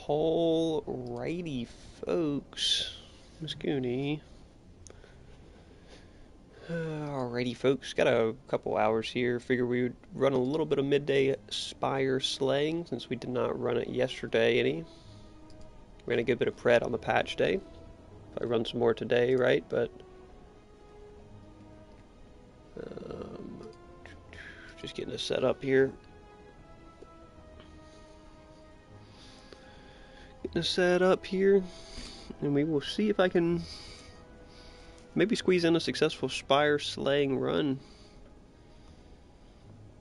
Alrighty, folks. Miss Goonie. Alrighty, folks. Got a couple hours here. Figure we would run a little bit of midday Spire Slaying since we did not run it yesterday any. Ran a good bit of pred on the patch day. I run some more today, right? But just getting us set up here. And we will see if I can maybe squeeze in a successful Spire Slaying run.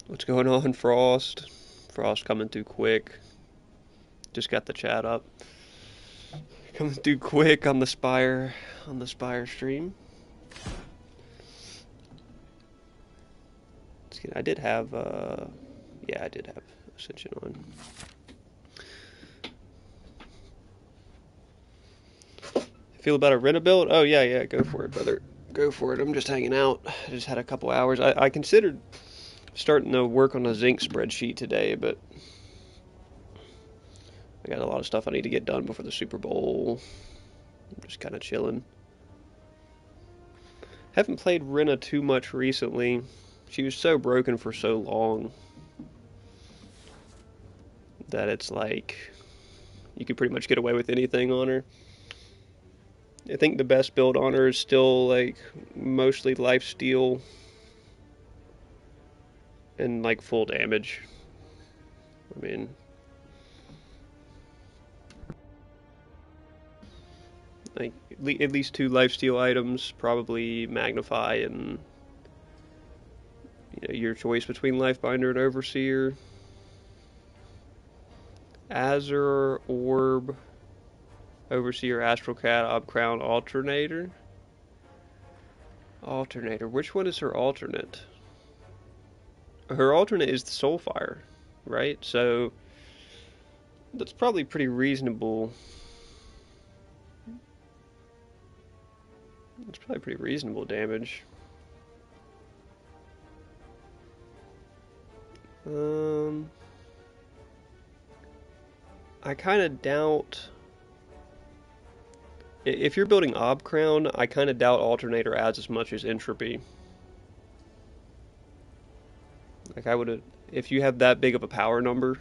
What's going on, Frost? Frost coming through quick. Just got the chat up. Coming through quick on the Spire stream. I did have Ascension on. Feel about a rent a build? Oh yeah, go for it, brother. Go for it. I'm just hanging out. I just had a couple hours. I considered starting to work on a zinc spreadsheet today, but I got a lot of stuff I need to get done before the Super Bowl. I'm just kind of chilling. Haven't played Rena too much recently. She was so broken for so long that it's like you could pretty much get away with anything on her. I think the best build on her is still like mostly lifesteal and like full damage. I mean, like at least 2 lifesteal items, probably Magnify and your choice between Lifebinder and Overseer. Azure, Orb, Overseer, Astral Cat, Obcrown, Alternator. Which one is her alternate? Her alternate is the Soulfire, right? So that's probably pretty reasonable. That's probably pretty reasonable damage. I kind of doubt. If you're building Obcrown, I kind of doubt Alternator adds as much as Entropy. Like I would, if you have that big of a power number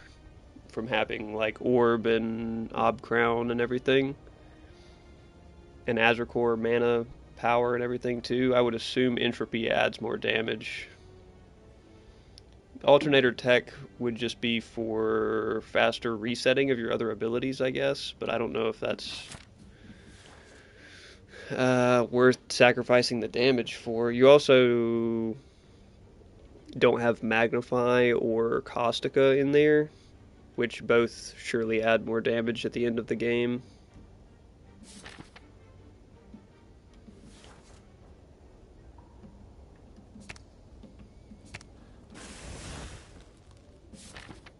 from having like Orb and Obcrown and everything, and Azure Core mana power and everything too, I would assume Entropy adds more damage. Alternator tech would just be for faster resetting of your other abilities, I guess, but I don't know if that's worth sacrificing the damage for. You also don't have Magnify or Caustica in there, which both surely add more damage at the end of the game.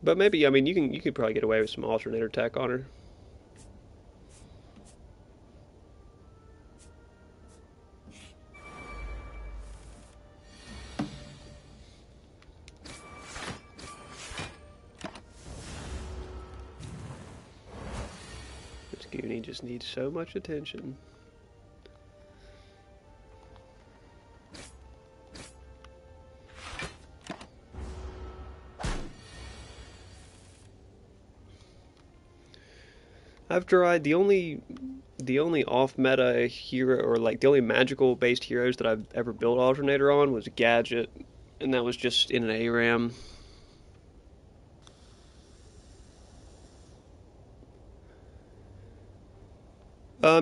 But maybe, I mean, you could probably get away with some Alternator tech on her. This Goonie just needs so much attention. I've tried the only off-meta hero, or like the only magical-based heroes that I've ever built Alternator on was Gadget, and that was just in an ARAM.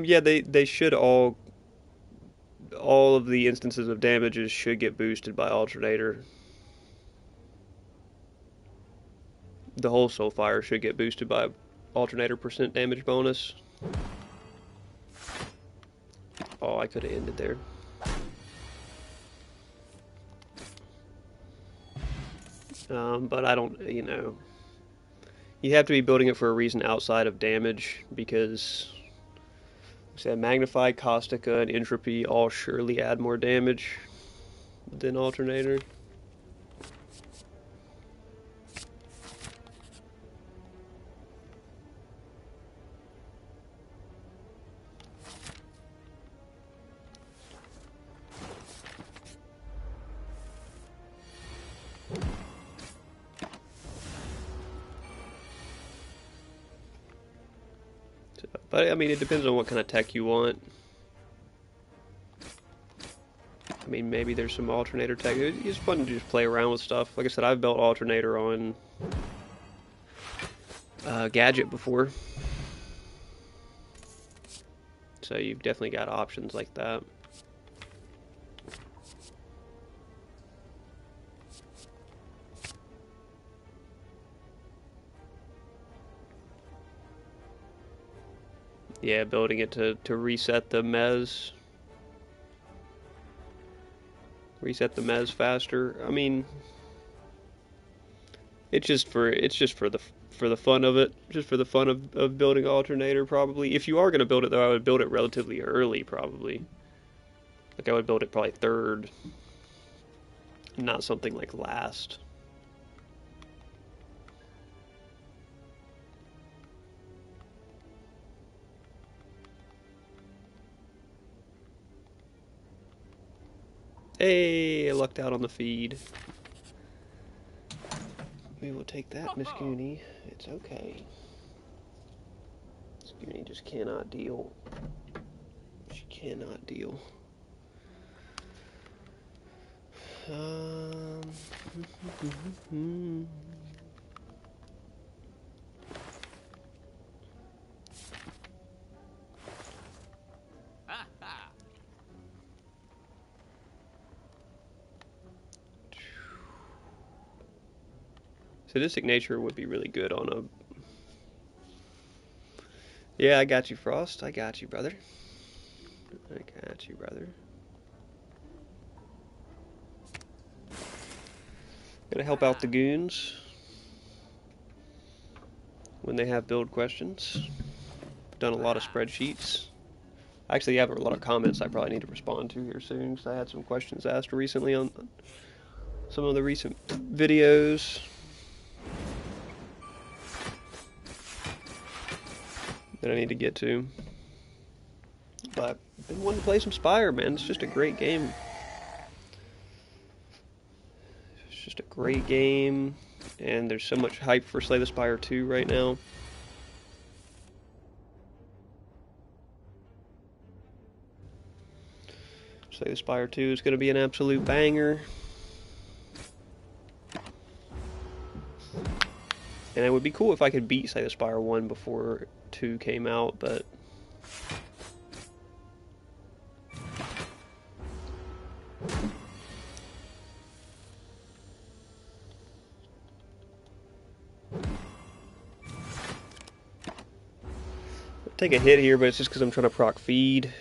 Yeah, they should all of the instances of damages should get boosted by Alternator. The whole Soulfire should get boosted by Alternator % damage bonus. Oh, I could have ended there. But I don't, you have to be building it for a reason outside of damage, because Magnify, Caustica, and Entropy all surely add more damage than Alternator. So, but I mean, it depends on what kind of tech you want. I mean, maybe there's some alternator tech. It's fun to just play around with stuff. Like I said, I've built alternator on Gadget before. So you've definitely got options like that. Yeah, building it to reset the mez. Reset the mez faster. I mean, it's just for the fun of it, just for the fun of building alternator probably. If you are gonna build it though, I would build it relatively early probably. Like I would build it probably third, not something like last. Hey, I lucked out on the feed. We will take that, Miss Goonie. It's okay. Miss Goonie just cannot deal. She cannot deal. Sadistic nature would be really good on a... Yeah, I got you, Frost. I got you, brother. I got you, brother. Gotta help out the goons when they have build questions. Done a lot of spreadsheets. I actually have a lot of comments I probably need to respond to here soon because I had some questions asked recently on some of the recent videos that I need to get to. But I've been wanting to play some Spire, man. It's just a great game. It's just a great game, and there's so much hype for Slay the Spire 2 right now. Slay the Spire 2 is going to be an absolute banger. And it would be cool if I could beat Slay the Spire 1 before 2 came out, but... take a hit here, but it's just because I'm trying to proc feed.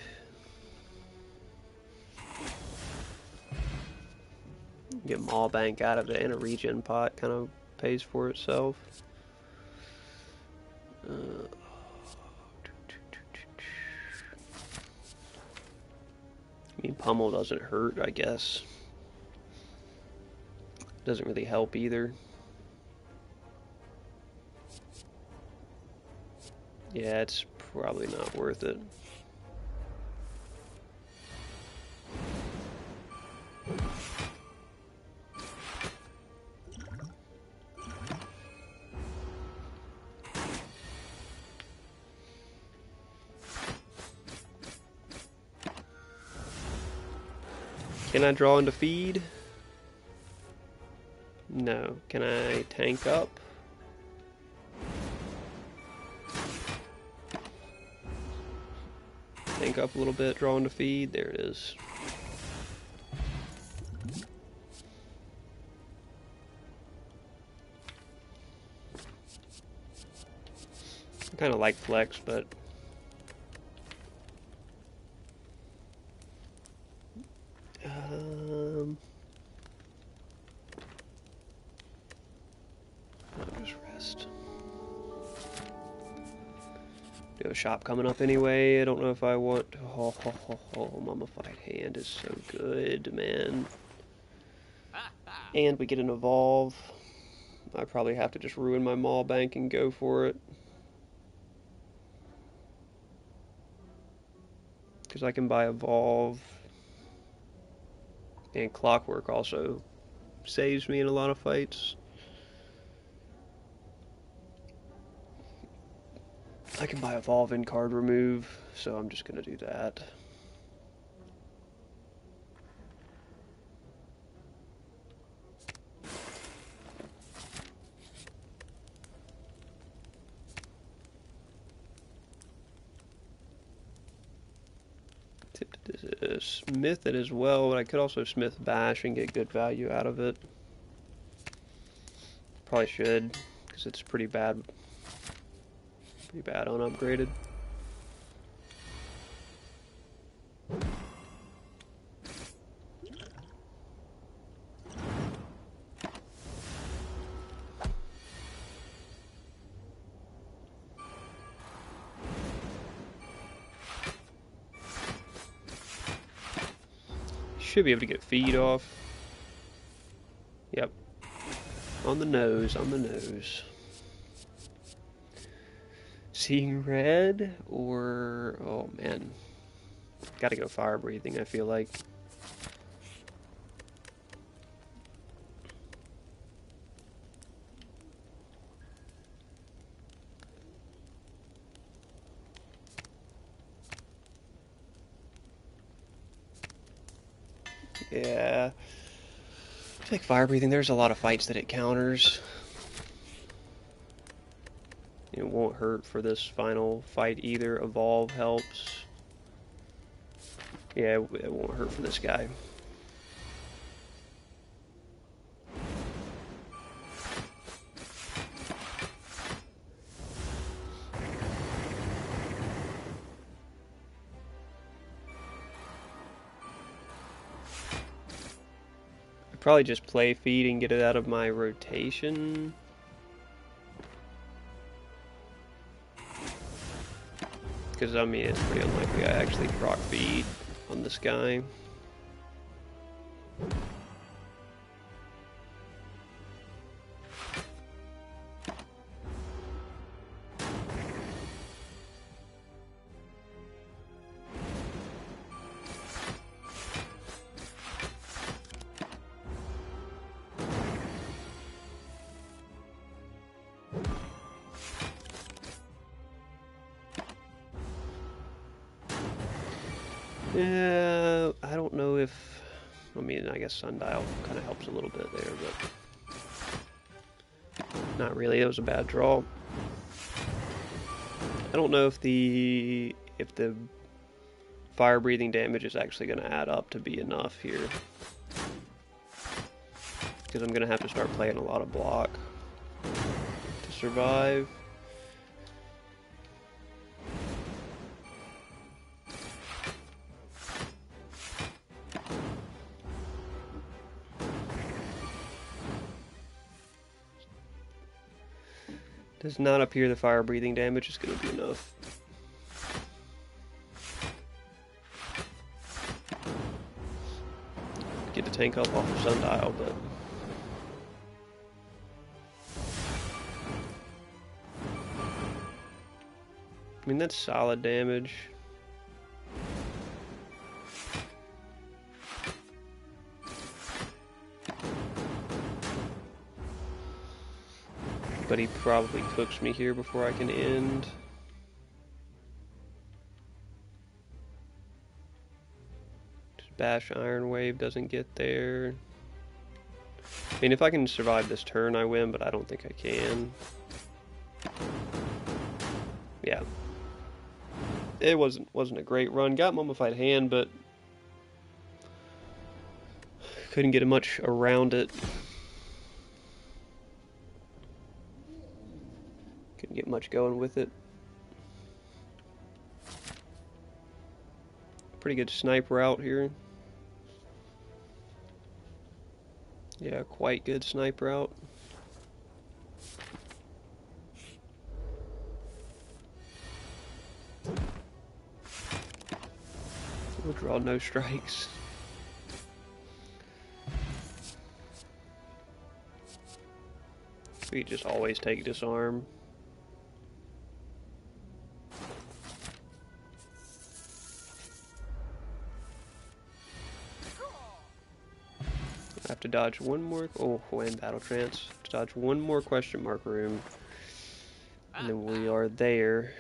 Get Maw Bank out of it, and a regen pot kind of pays for itself. I mean, Pummel doesn't hurt, I guess. Doesn't really help either. Yeah, it's probably not worth it. Can I draw into feed? No. Can I tank up? Tank up a little bit, draw into feed. There it is. I kind of like flex, but... I'll just rest. Do have a shop coming up anyway. I don't know if I want... Oh, Mummified Hand is so good, man. And we get an Evolve. I probably have to just ruin my Maw Bank and go for it. Because I can buy Evolve. And Clockwork also saves me in a lot of fights. I can buy Evolve and card remove, so I'm just going to do that. Smith it as well, but I could also Smith Bash and get good value out of it. Probably should, because it's pretty bad unupgraded. Should be able to get feed off. Yep. On the nose, on the nose. Seeing red or... oh man. Gotta go fire breathing, I feel like. Yeah. I like fire breathing. There's a lot of fights that it counters. It won't hurt for this final fight either. Evolve helps. Yeah, it won't hurt for this guy. Probably just play feed and get it out of my rotation. Because, I mean, it's pretty unlikely I actually proc feed on this guy. Yeah, I don't know if... I mean, I guess Sundial kind of helps a little bit there, but... not really, it was a bad draw. I don't know if the fire breathing damage is actually going to add up to be enough here. Because I'm going to have to start playing a lot of block to survive. Does not appear the fire breathing damage is going to be enough. Get the tank up off of Sundial, but... I mean, that's solid damage. But he probably cooks me here before I can end. Just bash Iron Wave, doesn't get there. I mean, if I can survive this turn, I win, but I don't think I can. Yeah. It wasn't a great run. Got Mummified Hand, but couldn't get much around it. Couldn't get much going with it. Pretty good snipe route here. Yeah, quite good snipe route. We'll draw no strikes. We just always take disarm. I have to dodge one more. Oh, and battle trance. To dodge one more question mark room, and then we are there.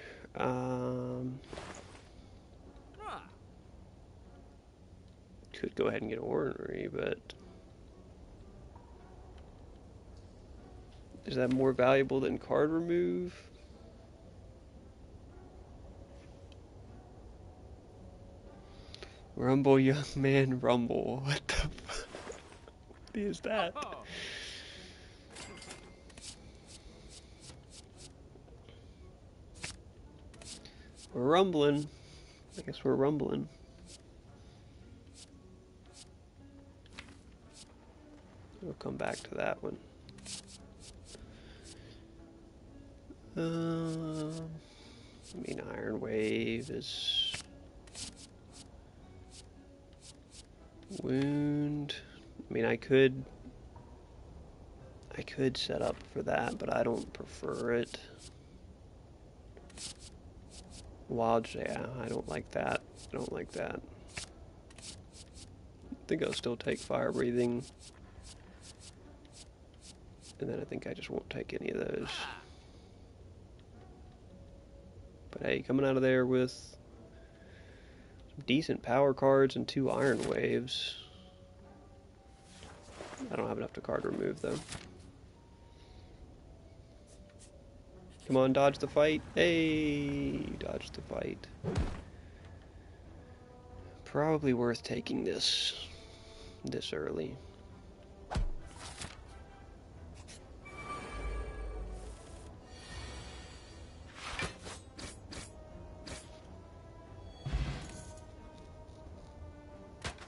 Could go ahead and get ornery, but is that more valuable than card remove? Rumble, young man, rumble. What the fuck is that? We're rumbling. I guess we're rumbling. We'll come back to that one. I mean, Iron Wave is wound. I mean, I could set up for that, but I don't prefer it. Wild, yeah, I don't like that. I don't like that. I think I'll still take fire breathing. And then I think I just won't take any of those. But hey, coming out of there with some decent power cards and 2 Iron Waves. I don't have enough to card remove though. Come on, dodge the fight. Hey, dodge the fight. Probably worth taking this early.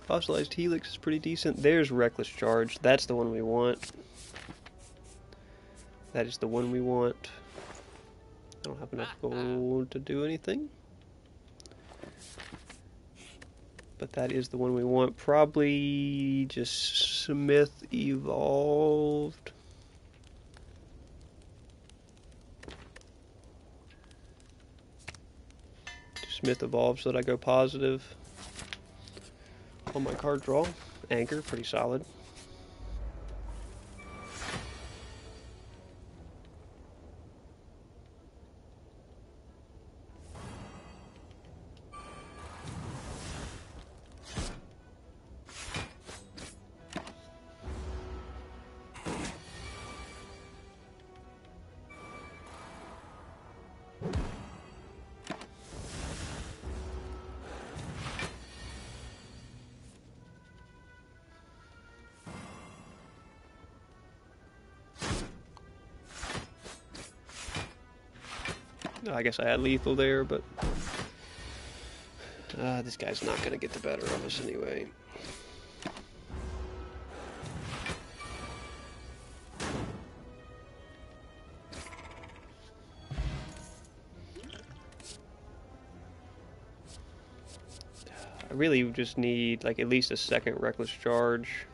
Fossilized Helix is pretty decent. There's Reckless Charge. That's the one we want. That is the one we want. I don't have enough gold to do anything. But that is the one we want. Probably just Smith Evolved. Smith Evolved so that I go positive on my card draw. Anchor, pretty solid. I guess I had lethal there, but this guy's not going to get the better of us anyway. I really just need like at least a second Reckless Charge.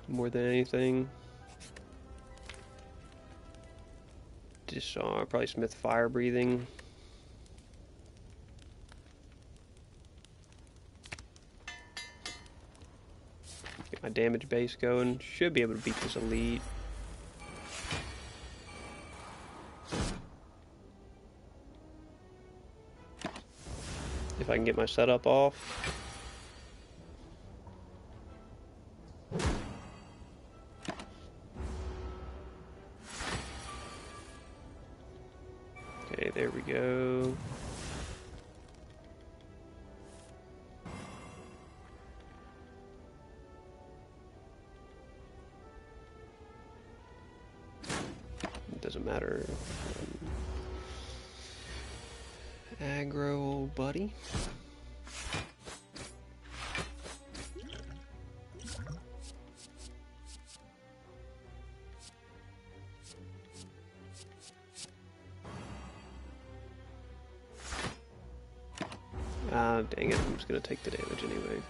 More than anything. Just probably Smith Fire Breathing. Get my damage base going. Should be able to beat this elite. If I can get my setup off. Okay, there we go. It doesn't matter. Aggro, old buddy. Dang it, I'm just gonna take the damage anyway.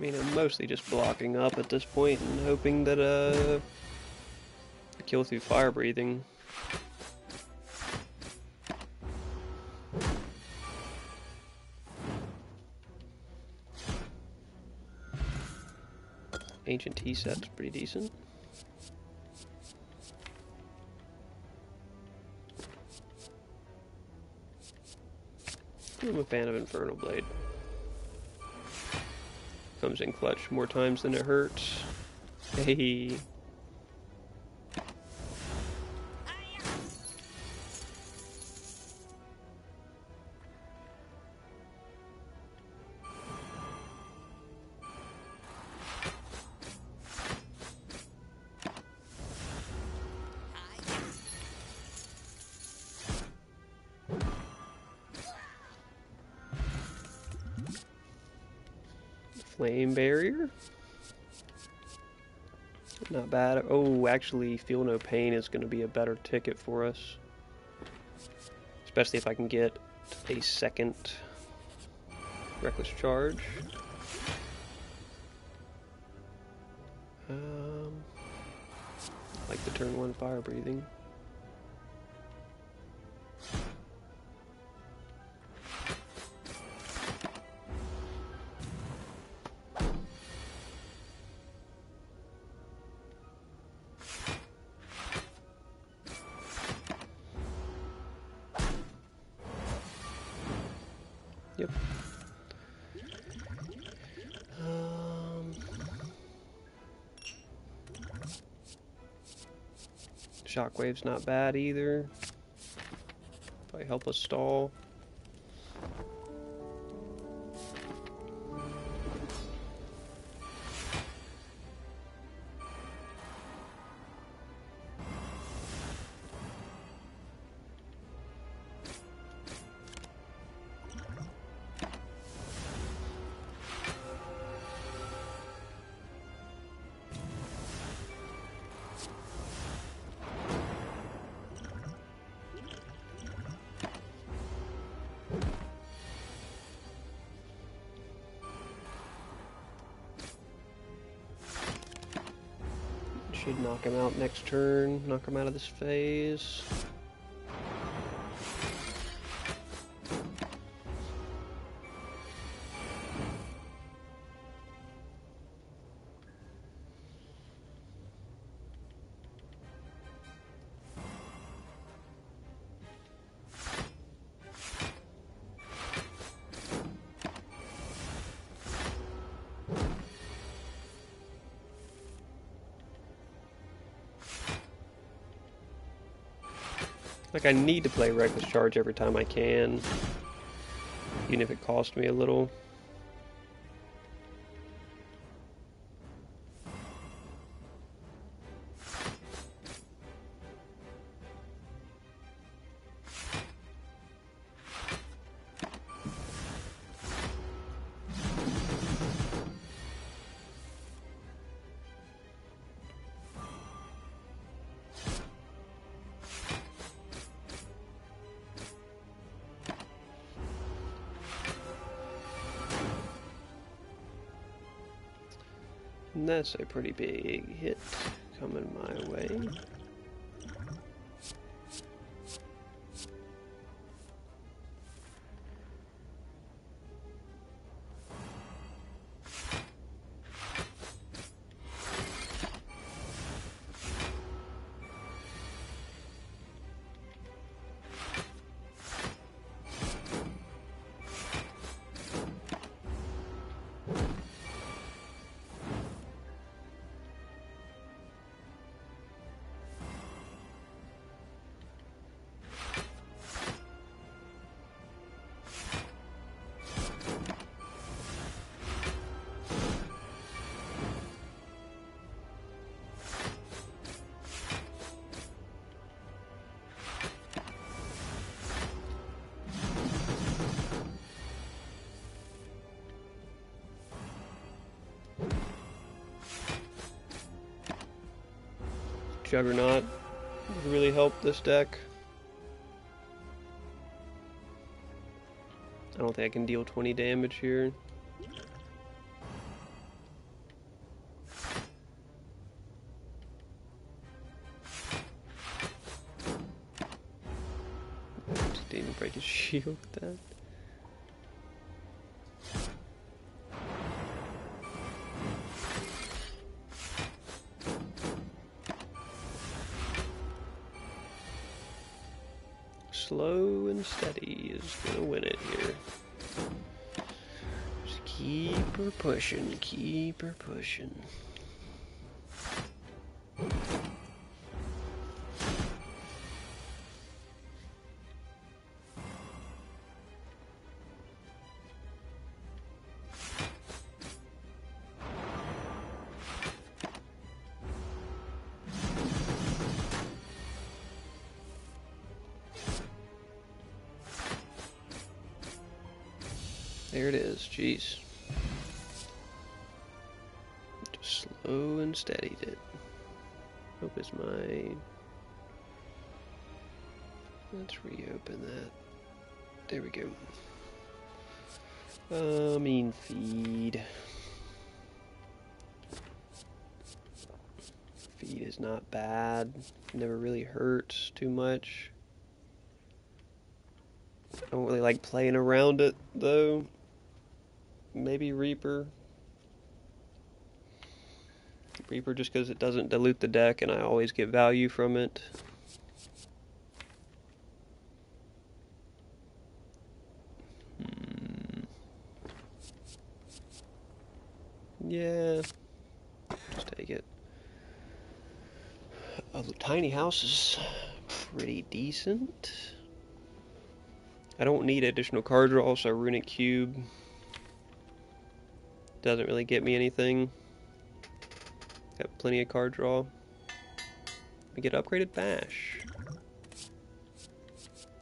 mean, I'm mostly just blocking up at this point and hoping that I kill through fire breathing. Ancient tea set's pretty decent. I'm a fan of Infernal Blade. Comes in clutch more times than it hurts. Hey. Flame barrier. Not bad. Oh, actually, Feel No Pain is going to be a better ticket for us. Especially if I can get a second Reckless Charge. I like the turn 1 fire breathing. Yep. Shockwave's not bad either. Probably help us stall. Should knock him out next turn, knock him out of this phase. Like, I need to play Reckless Charge every time I can, even if it costs me a little. And that's a pretty big hit coming my way. Juggernaut would really help this deck. I don't think I can deal 20 damage here. Didn't even break his shield with that. Slow and steady is gonna win it here. Just keep her pushing, keep her pushing. There it is, jeez. Just slow and steady it. Hope is my... Let's reopen that. There we go. Feed. Feed is not bad. Never really hurts too much. I don't really like playing around it, though. Maybe Reaper. Reaper just because it doesn't dilute the deck and I always get value from it. Yeah, just take it. A tiny house is pretty decent. I don't need additional card draw, so Runic Cube doesn't really get me anything. Got plenty of card draw. We get upgraded Bash.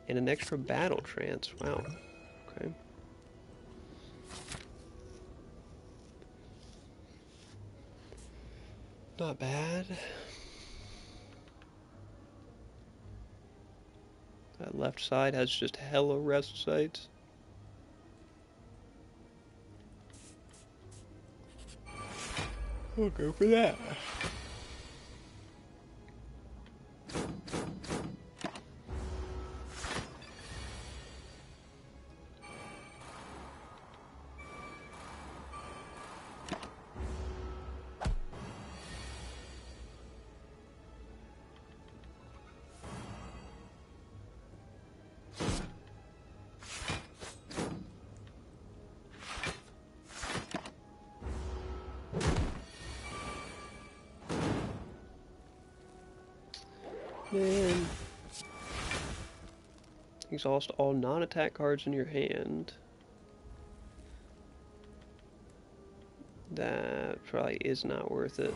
And an extra Battle Trance. Wow. Okay. Not bad. That left side has just hella rest sites. We'll go for that. Man. Exhaust all non-attack cards in your hand. That probably is not worth it.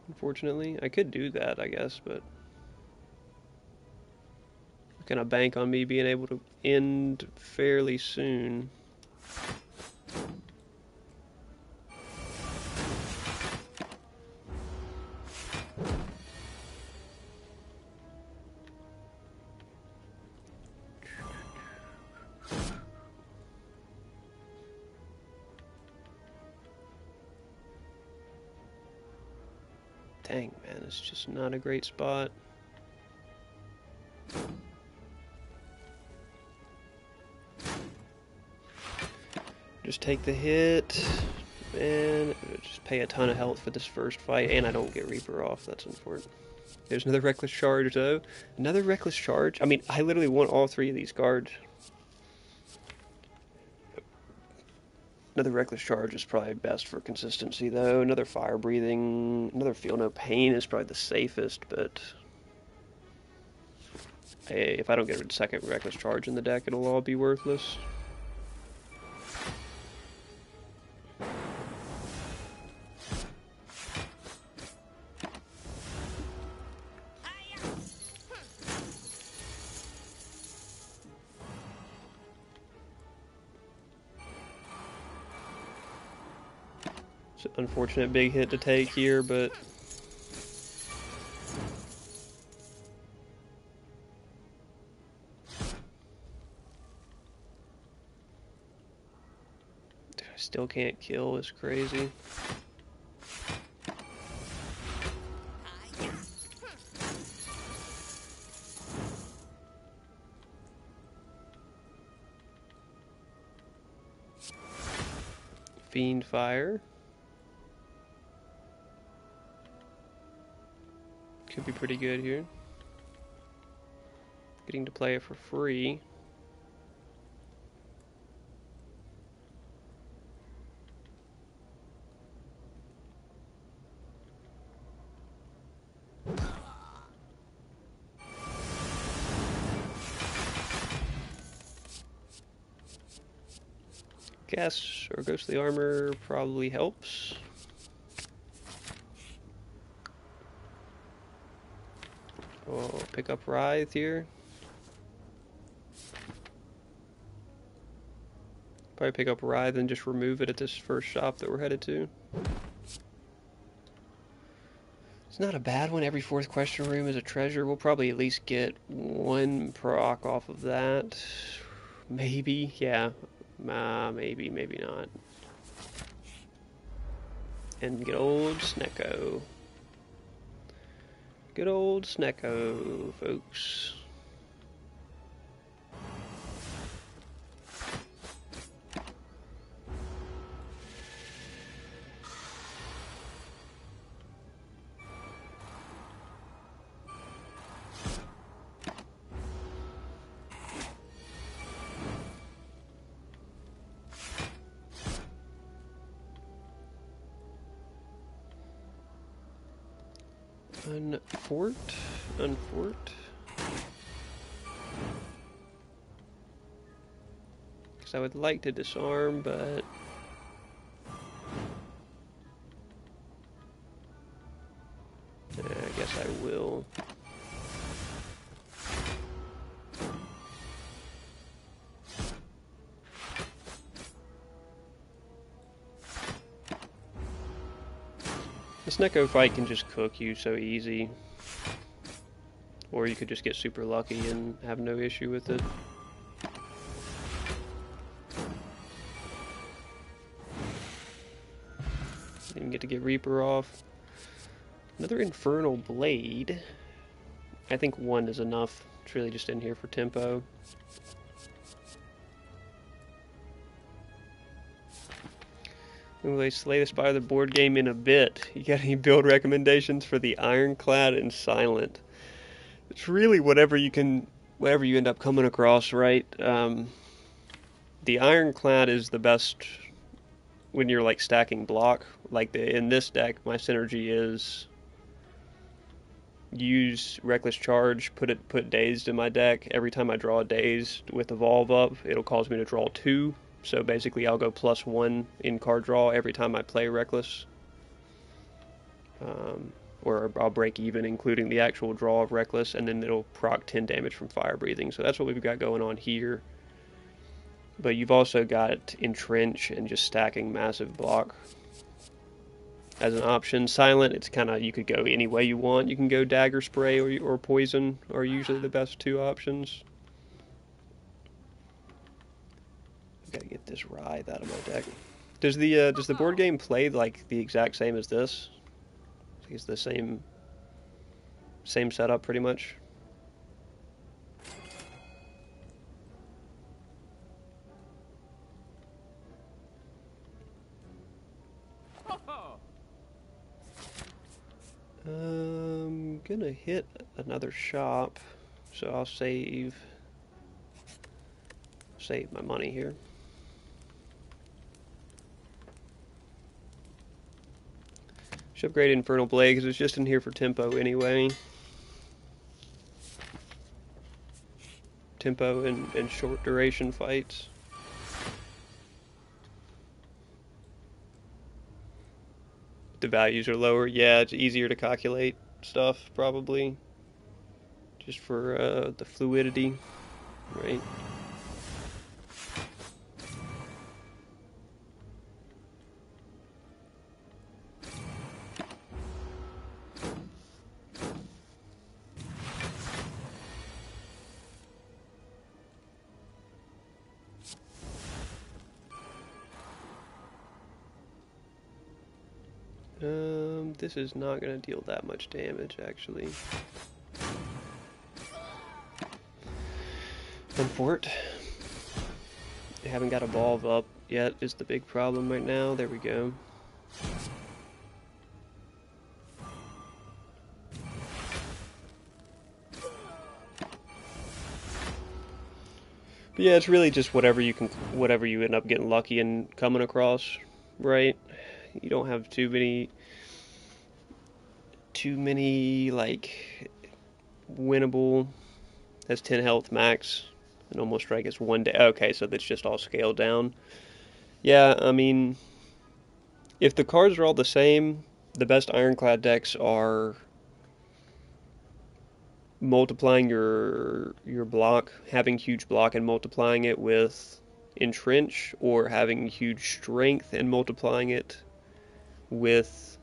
Unfortunately, I could do that, I guess, but I'm gonna bank on me being able to end fairly soon. Dang, man, it's just not a great spot. Just take the hit, and just pay a ton of health for this first fight, and I don't get Reaper off. That's unfortunate. There's another Reckless Charge, though. Another Reckless Charge? I mean, I literally want all three of these cards. Another Reckless Charge is probably best for consistency, though. Another Fire Breathing, another Feel No Pain is probably the safest, but hey, if I don't get a second Reckless Charge in the deck, it'll all be worthless. It's an unfortunate big hit to take here, but I still can't kill. It's crazy. Fiend Fire. Could be pretty good here. Getting to play it for free. Gas or Ghostly Armor probably helps. Oh, pick up Writhe here. Probably pick up Writhe and just remove it at this first shop that we're headed to. It's not a bad one. Every fourth question room is a treasure. We'll probably at least get one proc off of that. Maybe, yeah. Maybe, maybe not. And good old Snecko. Good old Snecko, folks. Unfort. Because I would like to disarm, but I guess I will. This Neko fight can just cook you so easy. Or you could just get super lucky and have no issue with it. Even get to get Reaper off. Another Infernal Blade. I think one is enough. It's really just in here for tempo. We'll slay the Spire the board game in a bit. You got any build recommendations for the Ironclad and Silent? It's really whatever you end up coming across, right? The Ironclad is the best when you're like stacking block. Like in this deck, my synergy is use Reckless Charge, put Dazed in my deck. Every time I draw a Dazed with Evolve up, it'll cause me to draw 2. So basically I'll go +1 in card draw every time I play Reckless. Or I'll break even including the actual draw of Reckless, and then it'll proc 10 damage from Fire Breathing. So that's what we've got going on here. But you've also got Entrench and just stacking massive block as an option. Silent, it's kind of, you could go any way you want. You can go Dagger Spray or Poison are usually the best 2 options. Gotta get this Writhe out of my deck. Does the board game play like the exact same as this? It's the same setup pretty much. I'm gonna hit another shop, so I'll save my money here. Should upgrade Infernal Blade because it's just in here for tempo anyway. Tempo and short duration fights. The values are lower. Yeah, it's easier to calculate stuff probably. Just for the fluidity, right? This is not going to deal that much damage, actually. Unfort. Haven't got Evolve up yet is the big problem right now. There we go. But yeah, it's really just whatever you end up getting lucky and coming across, right? You don't have too many like winnable. That's 10 health max. A normal strike is 1 day. Okay, so that's just all scaled down. Yeah, I mean, if the cards are all the same, the best Ironclad decks are multiplying your block, having huge block and multiplying it with Entrench, or having huge strength and multiplying it with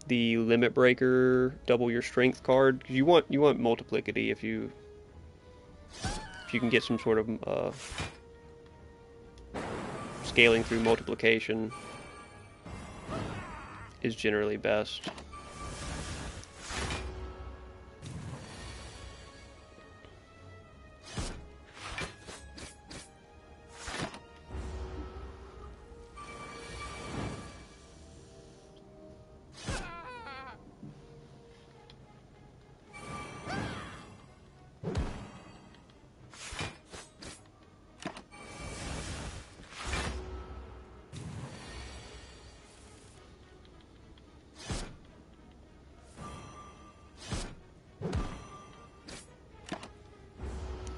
the Limit Breaker, double your strength card. You want multiplicity if you can get some sort of scaling through multiplication is generally best.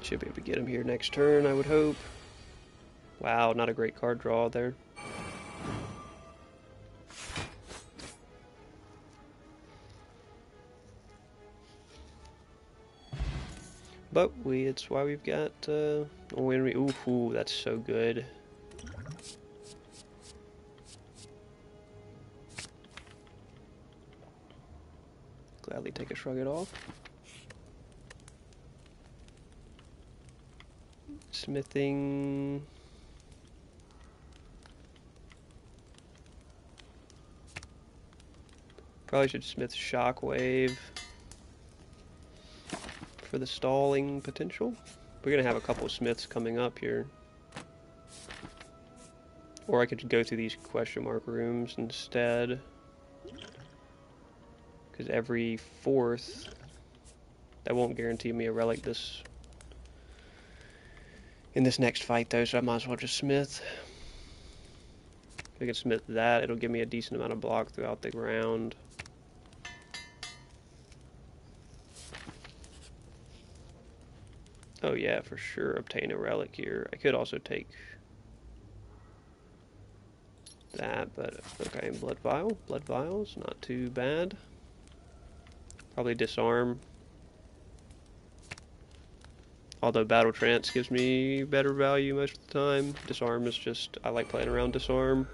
Should be able to get him here next turn, I would hope. Wow, not a great card draw there. But it's why we've got ooh, that's so good. Gladly take a shrug it off. Smithing. Probably should smith Shockwave for the stalling potential. We're gonna have a couple of smiths coming up here. Or I could go through these question mark rooms instead. Because every fourth, that won't guarantee me a relic in this next fight though, so I might as well just smith. If I can smith that, it'll give me a decent amount of block throughout the ground. Oh yeah, for sure, obtain a relic here. I could also take that, but okay, Blood Vial. Blood Vial's not too bad. Probably disarm. Although Battle Trance gives me better value most of the time. Disarm is just, I like playing around Disarm.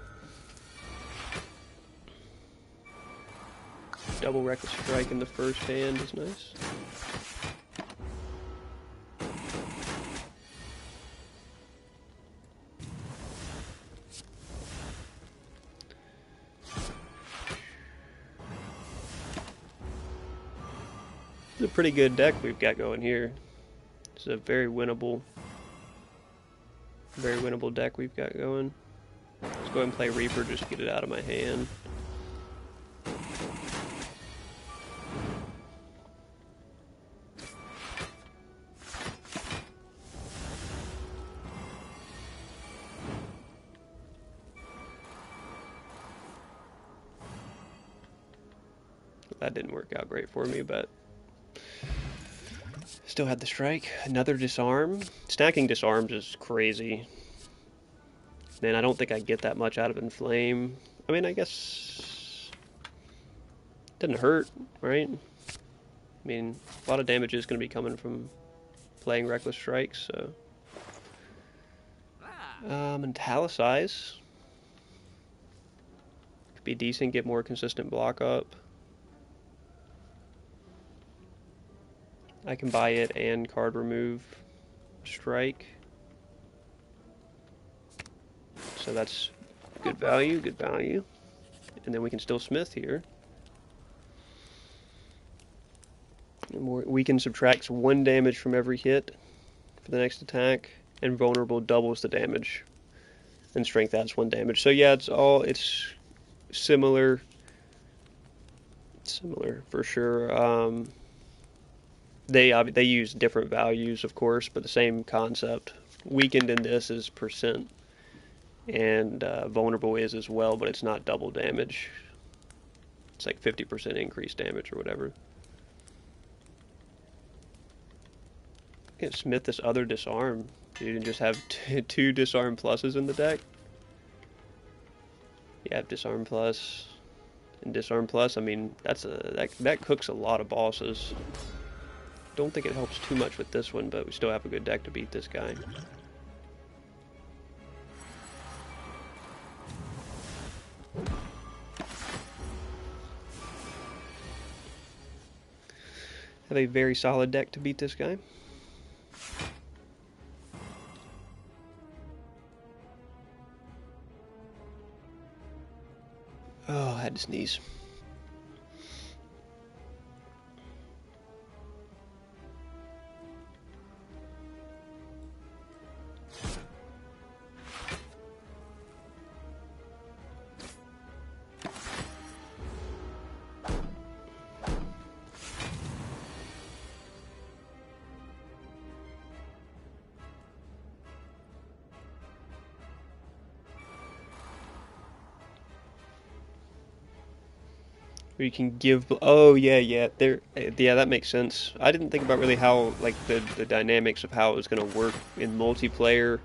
Double Reckless Strike in the first hand is nice. It's a pretty good deck we've got going here. It's a very winnable deck we've got going. Let's go ahead and play Reaper, just to get it out of my hand. That didn't work out great for me, but still had the strike. Another disarm. Stacking disarms is crazy. Man, I don't think I get that much out of Inflame. I mean, I guess it didn't hurt, right? I mean, a lot of damage is going to be coming from playing Reckless Strikes, so. Italicize. Could be decent, get more consistent block up. I can buy it and card remove strike. So that's good value, good value. And then we can still smith here. And weaken subtracts 1 damage from every hit for the next attack. and vulnerable doubles the damage, and strength adds 1 damage. So yeah, it's similar for sure. They use different values, of course, but the same concept. Weakened in this is percent, and vulnerable is as well, but it's not double damage. It's like 50% increased damage or whatever. You can smith this other disarm, dude, and just have 2 disarm pluses in the deck. You have disarm plus and disarm plus. I mean, that cooks a lot of bosses. Don't think it helps too much with this one, but we still have a good deck to beat this guy. Have a very solid deck to beat this guy. Oh, I had to sneeze. Or you can give. Oh yeah. There. Yeah, that makes sense. I didn't think about really how like the dynamics of how it was gonna work in multiplayer,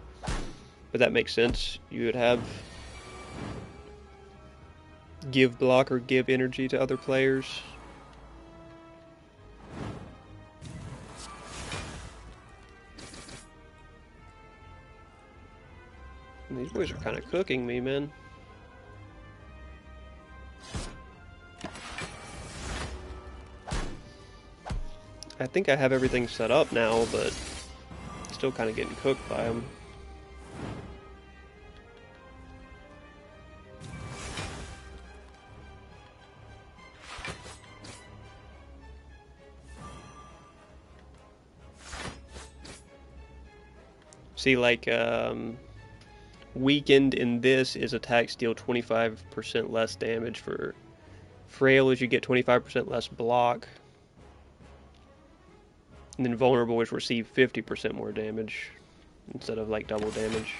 but that makes sense. You would have give block or give energy to other players. And these boys are kind of cooking me, man. I think I have everything set up now, but still kind of getting cooked by them. See, like, weakened in this is attacks deal 25% less damage. For frail is you get 25% less block. And then vulnerable is receive 50% more damage instead of like double damage.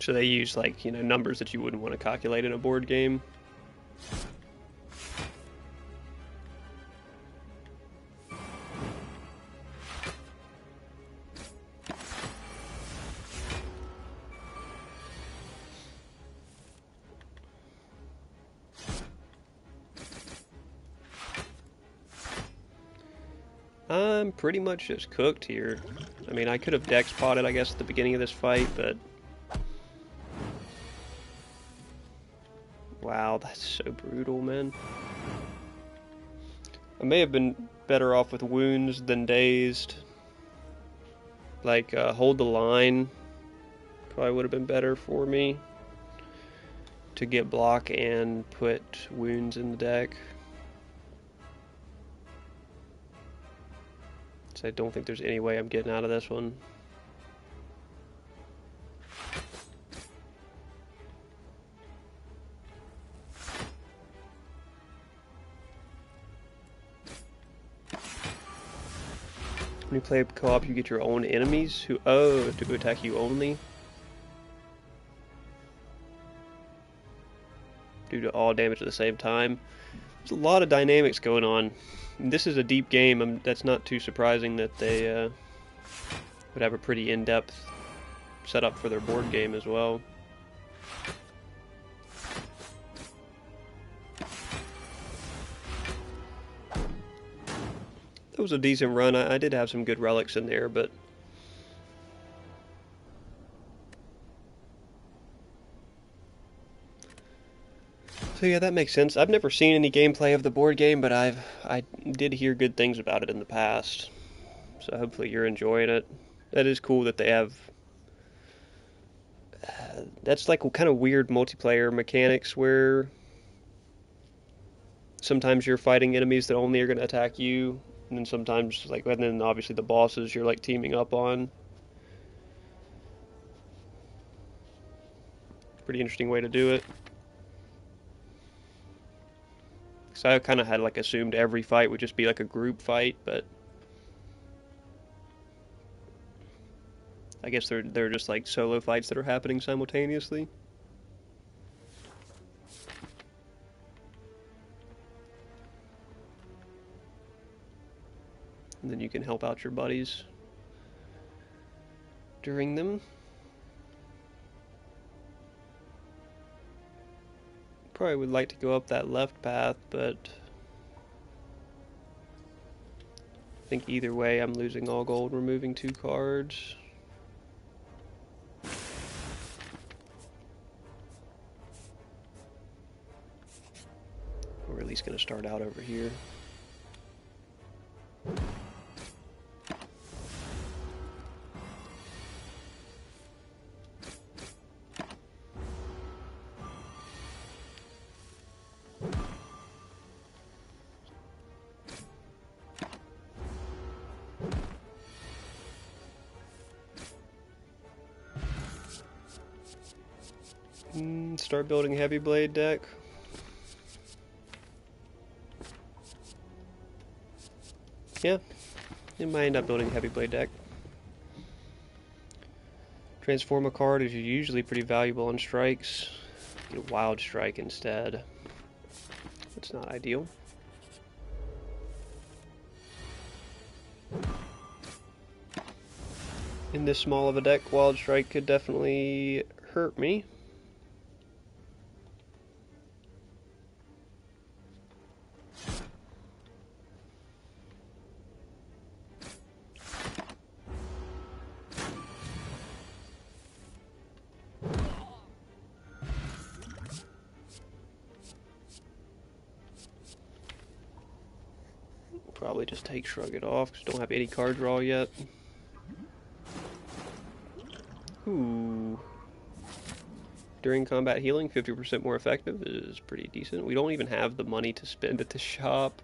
So they use like, numbers that you wouldn't want to calculate in a board game. I'm pretty much just cooked here. I mean, I could have dex potted, I guess, at the beginning of this fight, but... Wow, that's so brutal, man. I may have been better off with wounds than dazed. Like, hold the line probably would have been better for me to get block and put wounds in the deck. So I don't think there's any way I'm getting out of this one. When you play co-op, you get your own enemies who, to attack you only. Due to all damage at the same time. There's a lot of dynamics going on. This is a deep game. That's not too surprising that they would have a pretty in-depth setup for their board game as well. That was a decent run. I did have some good relics in there, but... So yeah, that makes sense. I've never seen any gameplay of the board game, but I did hear good things about it in the past. So hopefully you're enjoying it. That is cool that they have... that's like kind of weird multiplayer mechanics where sometimes you're fighting enemies that only are going to attack you, And then sometimes, like, and then obviously the bosses you're like teaming up on. Pretty interesting way to do it. So I kind of had like assumed every fight would just be like a group fight, but I guess they're just like solo fights that are happening simultaneously. And then you can help out your buddies during them. Probably would like to go up that left path, but I think either way I'm losing all gold, removing 2 cards. We're at least going to start out over here. Start building heavy blade deck. Yeah, it might end up building a heavy blade deck. Transform a card is usually pretty valuable on strikes. Get a wild strike instead. That's not ideal. In this small of a deck, wild strike could definitely hurt me. Probably just take Shrug It Off because don't have any card draw yet. Ooh. During combat healing, 50% more effective is pretty decent. We don't even have the money to spend at the shop.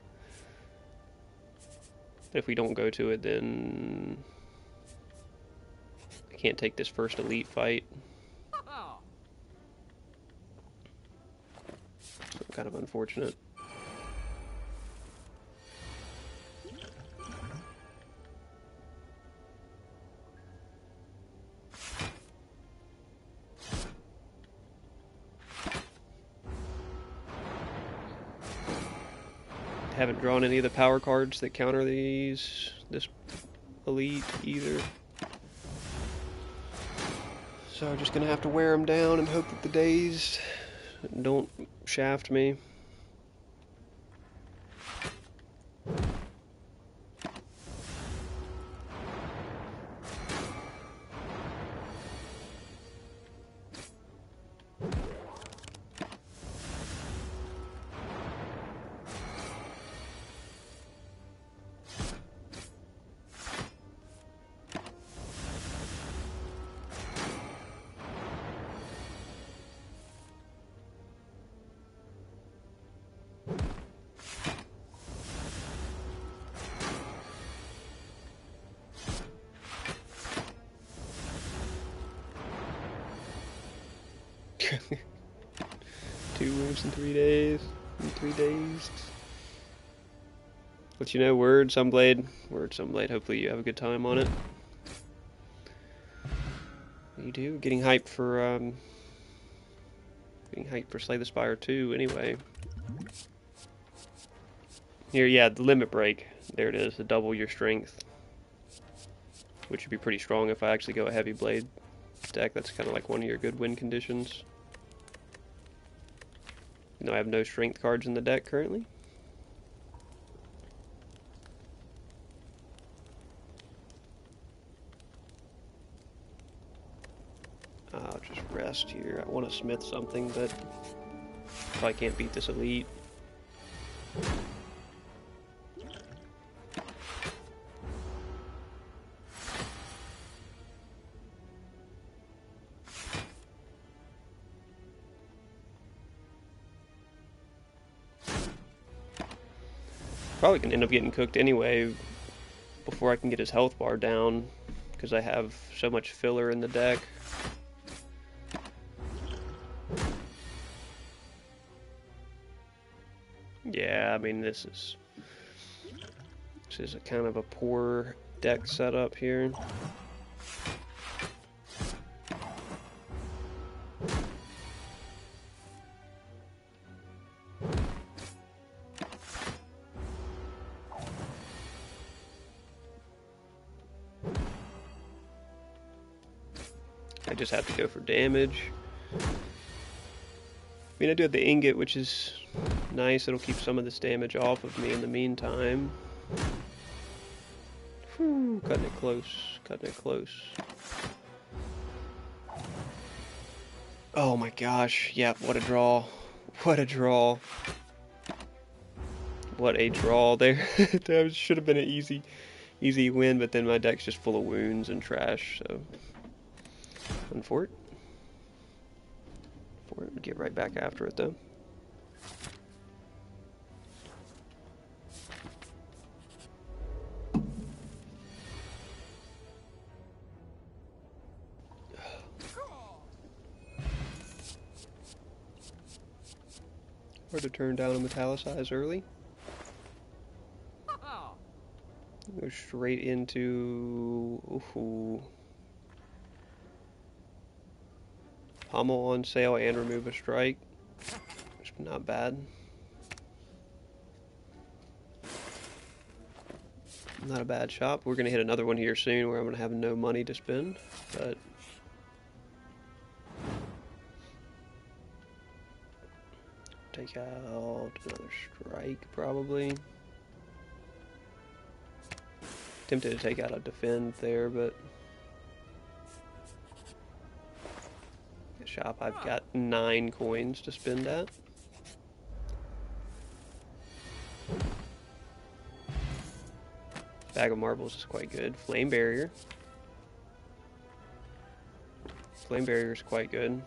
If we don't go to it, then I can't take this first elite fight. So kind of unfortunate. Haven't drawn any of the power cards that counter this elite either. So I'm just gonna have to wear them down and hope that the days don't shaft me. Two moves in 3 days. In 3 days. But you know, Word, Sunblade. Word, Sunblade. Hopefully you have a good time on it. You do. Getting hyped for Slay the Spire 2 anyway. Here, yeah, the limit break. There it is, the double your strength. Which would be pretty strong if I actually go a heavy blade deck. That's kind of like one of your good win conditions. I have no strength cards in the deck currently. I'll just rest here. I want to smith something, but probably can't beat this elite. Probably gonna end up getting cooked anyway before I can get his health bar down, because I have so much filler in the deck. Yeah, I mean, this is a kind of a poor deck setup here. I just have to go for damage. I mean, I do have the ingot, which is nice. It'll keep some of this damage off of me in the meantime. Whew, cutting it close, cutting it close. Oh my gosh, yeah, what a draw. What a draw. What a draw there. That should have been an easy win, but then my deck's just full of wounds and trash, so... Run for it. Get right back after it, though. Or to turn down and metallicize early. Go straight into... Ooh. Pommel on sale and remove a strike. It's not bad. Not a bad shop. We're going to hit another one here soon where I'm going to have no money to spend, but... Take out another strike, probably. Tempted to take out a defend there, but... Shop, I've got 9 coins to spend at. Bag of marbles is quite good. Flame barrier. Flame barrier is quite good.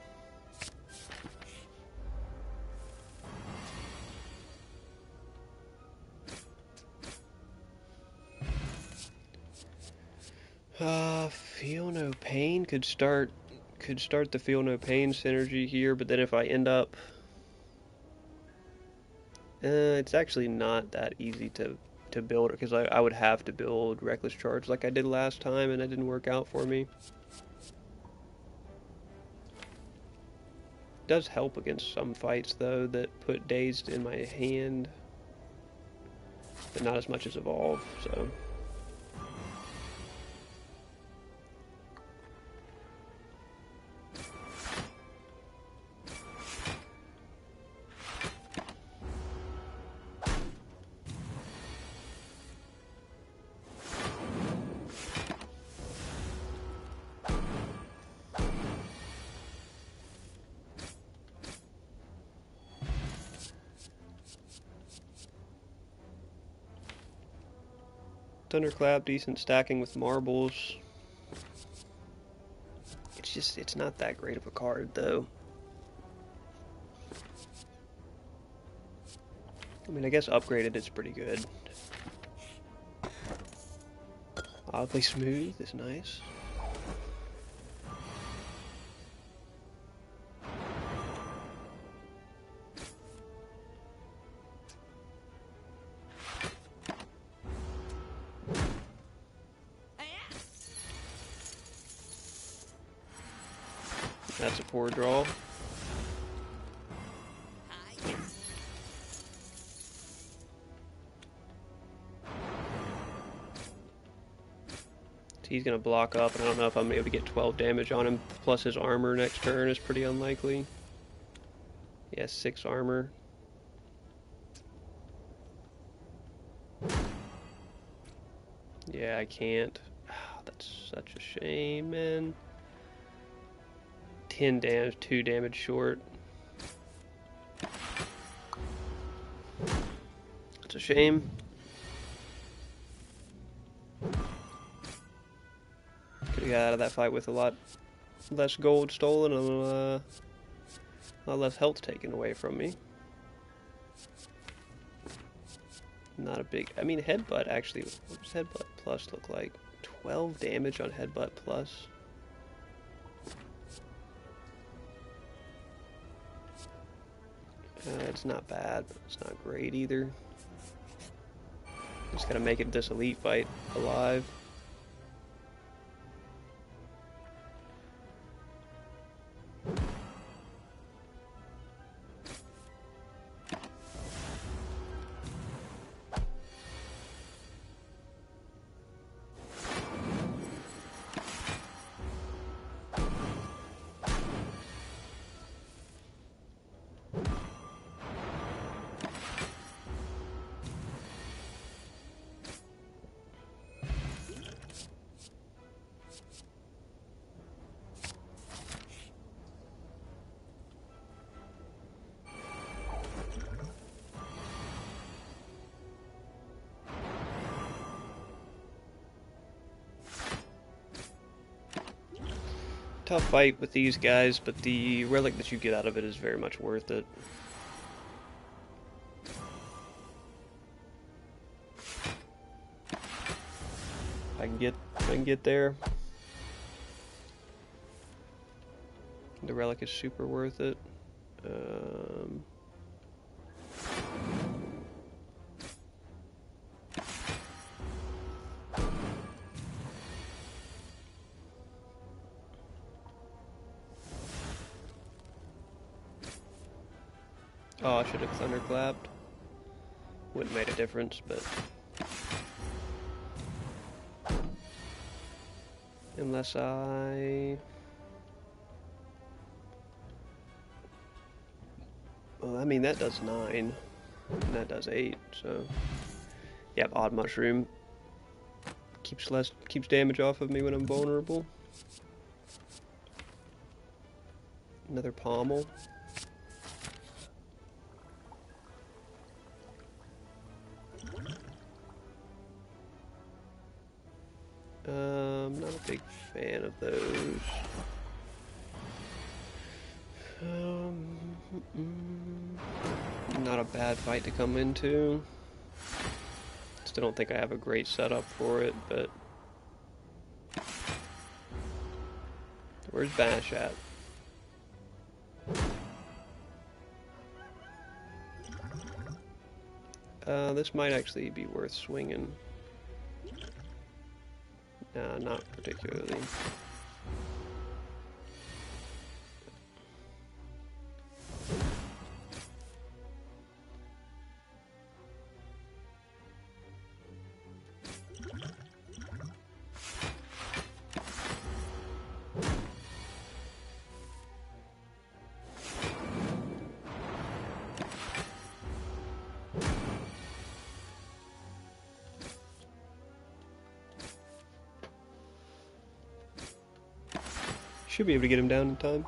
Feel no pain could start the feel no pain synergy here, but then if I end up, it's actually not that easy to build it, because I would have to build reckless charge like I did last time, and that didn't work out for me. It does help against some fights though that put dazed in my hand, but not as much as evolve, so. Thunderclap, decent stacking with marbles. It's not that great of a card, though. I mean, I guess upgraded it's pretty good. Oddly smooth is nice. That's a poor draw. He's going to block up, and I don't know if I'm able to get 12 damage on him, plus his armor next turn is pretty unlikely. He has 6 armor. Yeah, I can't. Oh, that's such a shame, man. 10 damage, 2 damage short. It's a shame. Could have got out of that fight with a lot less gold stolen and a lot less health taken away from me. not a big... I mean, Headbutt actually... What does Headbutt Plus look like? 12 damage on Headbutt Plus. It's not bad, but it's not great either. Just gotta make it this elite fight alive. Tough fight with these guys, but the relic that you get out of it is very much worth it. If I can get there. The relic is super worth it. Oh, I should have thunderclapped. Wouldn't have made a difference, but... Unless I... Well, I mean, that does 9. And that does 8, so... Yep, Odd Mushroom. Keeps damage off of me when I'm vulnerable. Another Pommel. Not a big fan of those. Not a bad fight to come into. Still don't think I have a great setup for it, but... Where's Bash at? This might actually be worth swinging. Nah, not particularly. Should be able to get him down in time.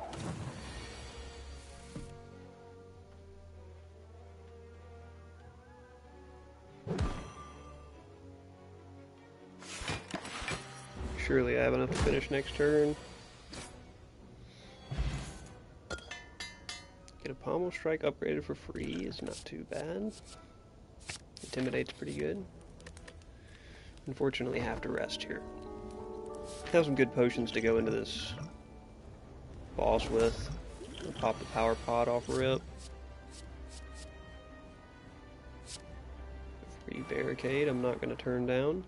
Surely I have enough to finish next turn. Get a Pommel Strike upgraded for free is not too bad. Intimidate's pretty good. Unfortunately, have to rest here. Have some good potions to go into this boss with. I'll pop the power pod off rip. Free barricade I'm not going to turn down.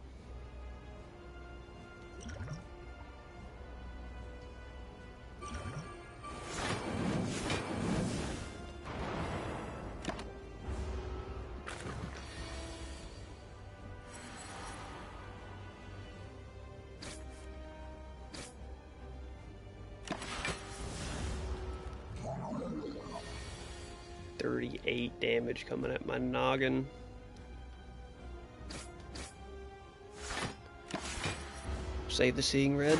Damage coming at my noggin. Save the Seeing Red.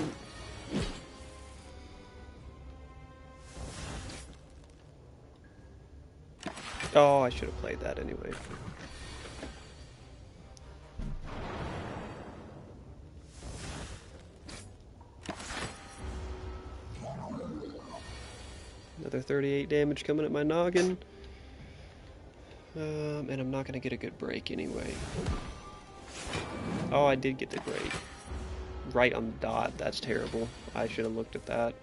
Oh, I should have played that anyway. Another 38 damage coming at my noggin. And I'm not going to get a good break anyway. Oh, I did get the break. Right on the dot. That's terrible. I should have looked at that.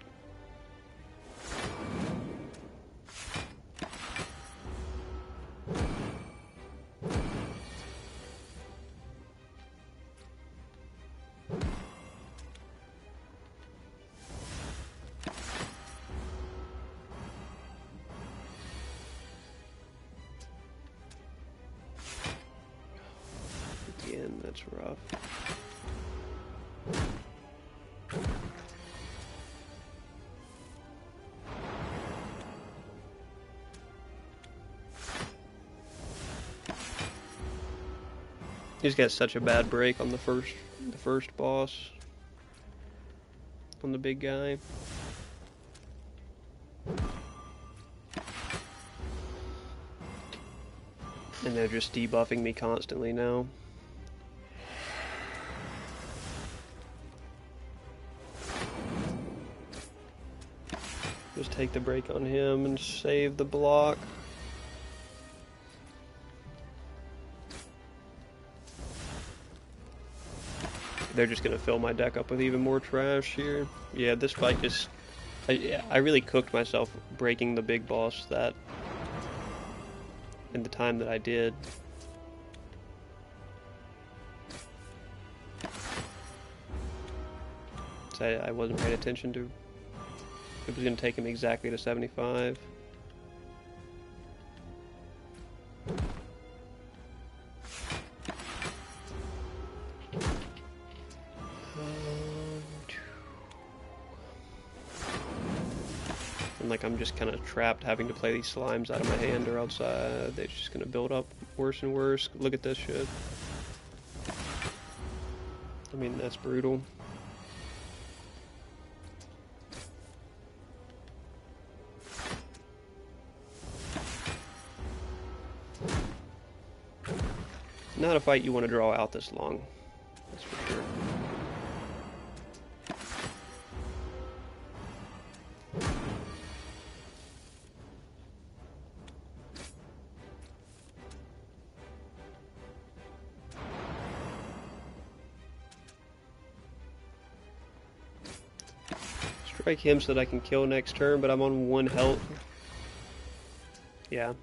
Again, that's rough. He's got such a bad break on the first boss. On the big guy. And they're just debuffing me constantly now. Just take the break on him and save the block. They're just going to fill my deck up with even more trash here. Yeah, this fight just... I really cooked myself breaking the big boss that... in the time that I did. So I wasn't paying attention to... It was going to take him exactly to 75. And like I'm just kind of trapped having to play these slimes out of my hand or else they're just going to build up worse and worse. Look at this shit. I mean, that's brutal. Not a fight you want to draw out this long, that's for sure. Strike him so that I can kill next turn, but I'm on 1 health. Yeah.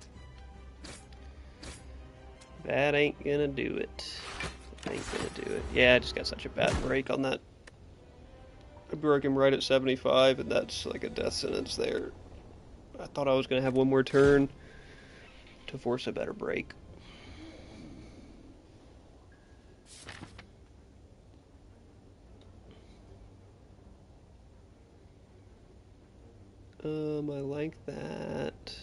That ain't gonna do it. Ain't gonna do it. Yeah, I just got such a bad break on that. I broke him right at 75, and that's like a death sentence there. I thought I was gonna have one more turn to force a better break. I like that.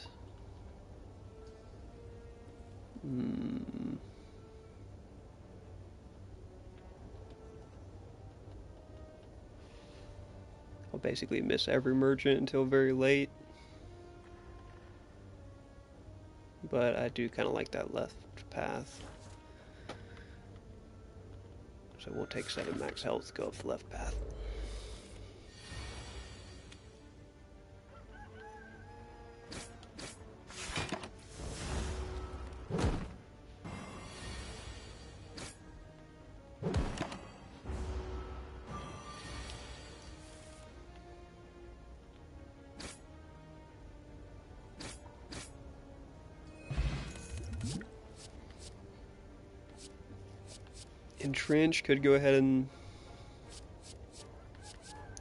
I'll basically miss every merchant until very late. But I do kind of like that left path. So it won't take 7 max health to go up the left path. Entrench, could go ahead and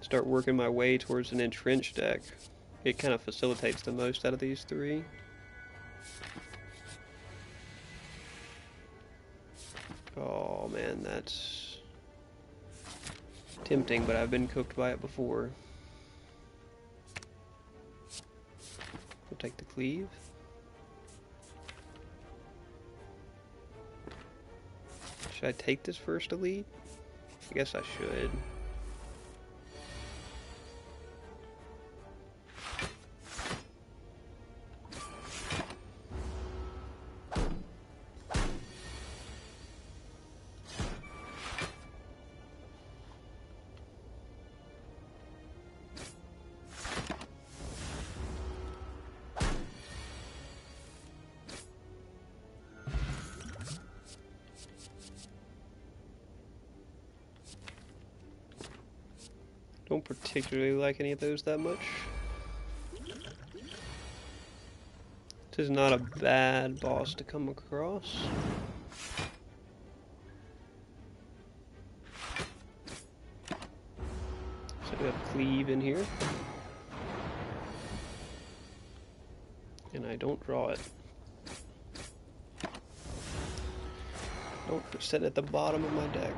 start working my way towards an Entrench deck. It kind of facilitates the most out of these 3. Oh man, that's tempting, but I've been cooked by it before. We'll take the cleave. Should I take this first elite? I guess I should. Don't particularly like any of those that much. This is not a bad boss to come across. So we have Cleave in here. And I don't draw it. Don't set it at the bottom of my deck.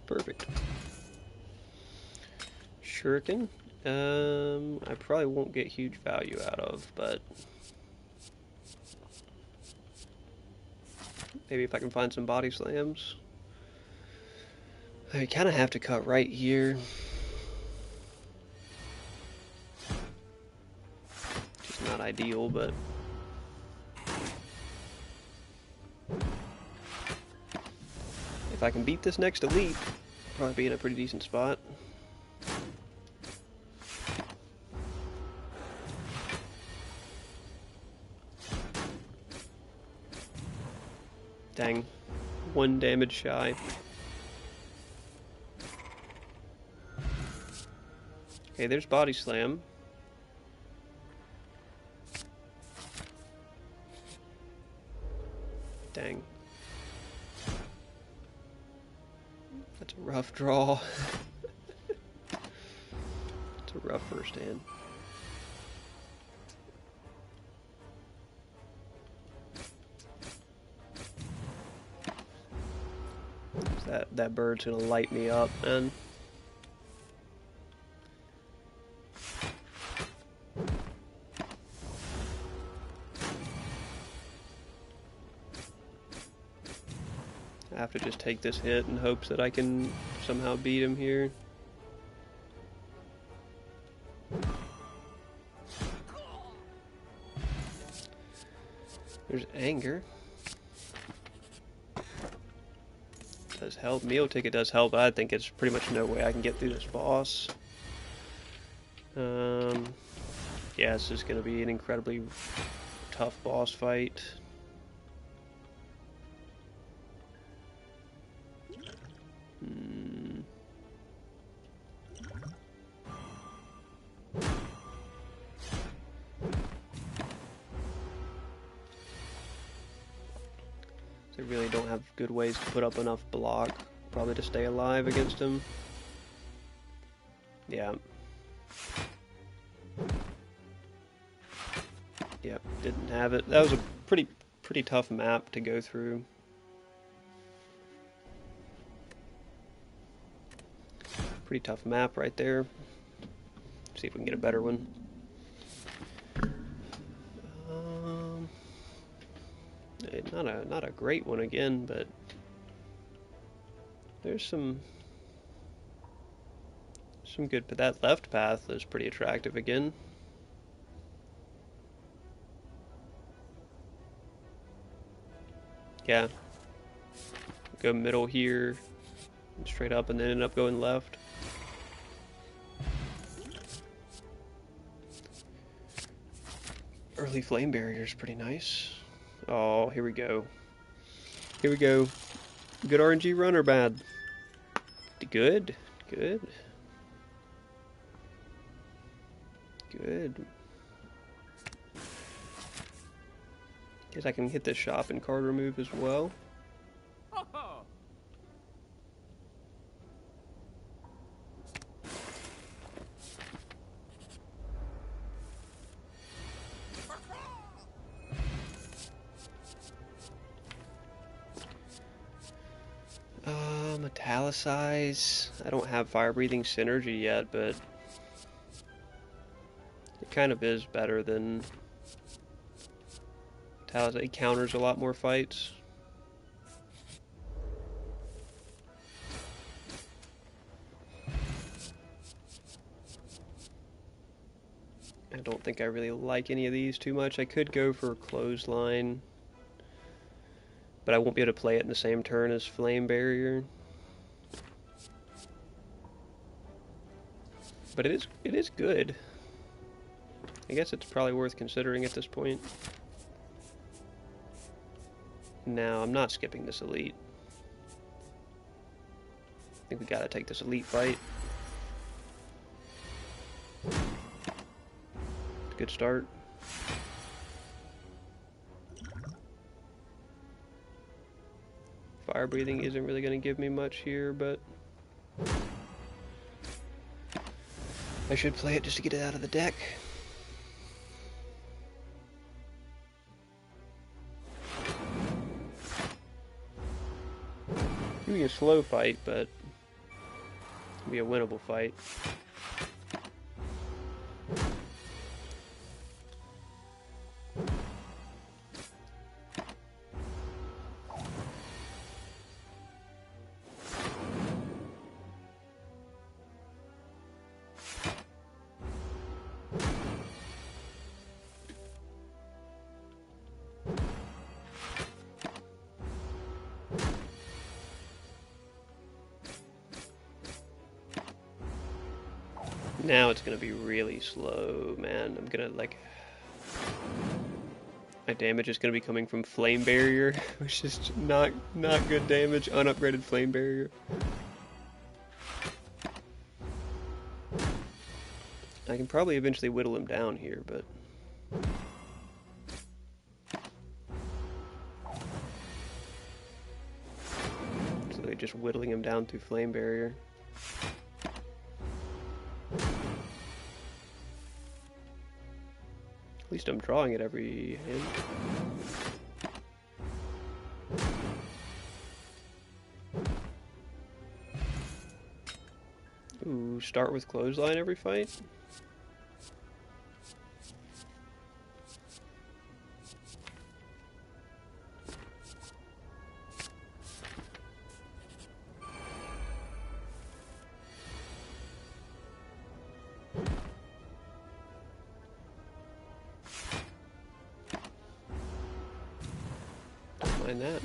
Perfect. Shuriken. I probably won't get huge value out of, but maybe if I can find some body slams. I kind of have to cut right here. Just not ideal, but if I can beat this next elite, I'll probably be in a pretty decent spot. Dang, 1 damage shy. Okay, there's body slam. Dang. That's a rough draw. It's a rough first hand. That bird's gonna light me up, man. I have to just take this hit in hopes that I can somehow beat him here. There's anger. Does help. Meal ticket does help, but I think it's pretty much no way I can get through this boss. Yeah, this is going to be an incredibly tough boss fight. They really don't have good ways to put up enough block, probably to stay alive against him. Yeah. Yep, didn't have it. That was a pretty tough map to go through. Pretty tough map right there. See if we can get a better one. Not a great one again, but there's some good. But that left path is pretty attractive again. Yeah. Go middle here, straight up, and then end up going left. Early flame barrier is pretty nice. Oh, here we go. Here we go. Good RNG run or bad? Good. Good. Good. Guess I can hit this shop and card remove as well. Metallicize. I don't have fire breathing synergy yet, but it kind of is better than Metallicize. It counters a lot more fights. I don't think I really like any of these too much. I could go for Clothesline, but I won't be able to play it in the same turn as Flame Barrier. But it is good. I guess it's probably worth considering at this point. Now, I'm not skipping this Elite. I think we gotta take this Elite fight. Good start. Fire breathing isn't really going to give me much here, but I should play it just to get it out of the deck. It'll be a slow fight, but it'll be a winnable fight. Now it's gonna be really slow, man. I'm gonna like... My damage is gonna be coming from Flame Barrier, which is not good damage. Unupgraded Flame Barrier. I can probably eventually whittle him down here, but... So they're just whittling him down through Flame Barrier. At least I'm drawing it every hand. Ooh, start with Clothesline every fight? Mind that.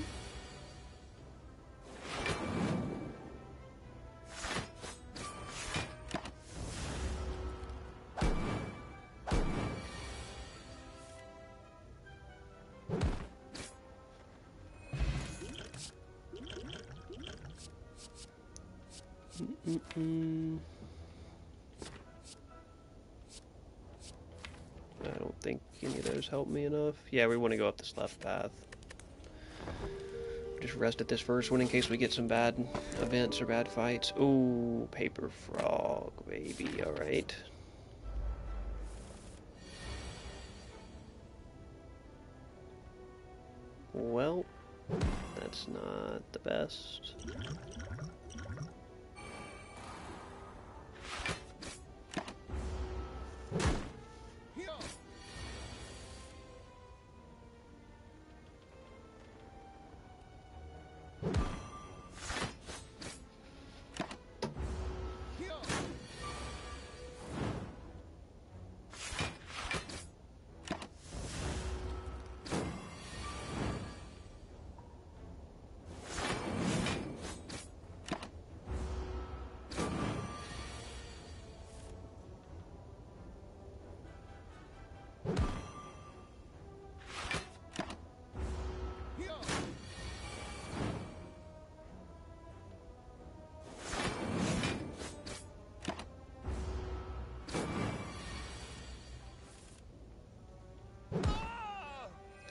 I don't think any of those help me enough. Yeah, we want to go up this left path. Just rest at this first one in case we get some bad events or bad fights. Ooh, Paper Frog, baby. Alright. Well, that's not the best.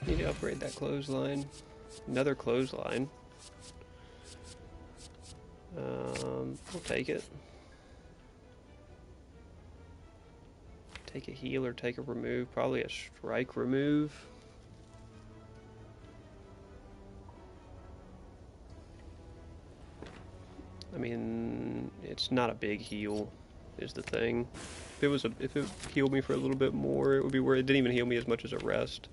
Need to upgrade that Clothesline. Another Clothesline. We'll take it. Take a heal or take a remove. Probably a strike remove. I mean, it's not a big heal, is the thing. If it healed me for a little bit more, it would be worth it. It didn't even heal me as much as a rest.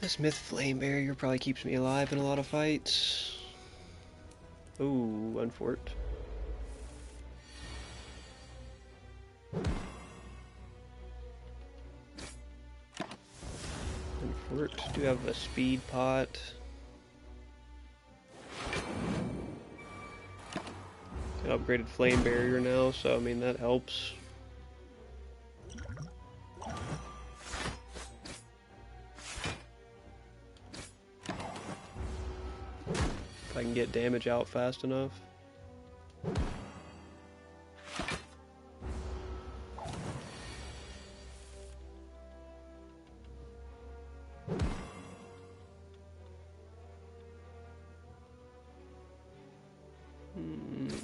This Myth Flame Barrier probably keeps me alive in a lot of fights. Ooh, Unfort. Unfort. Do have a speed pot. An upgraded Flame Barrier now, so I mean that helps. If I can get damage out fast enough.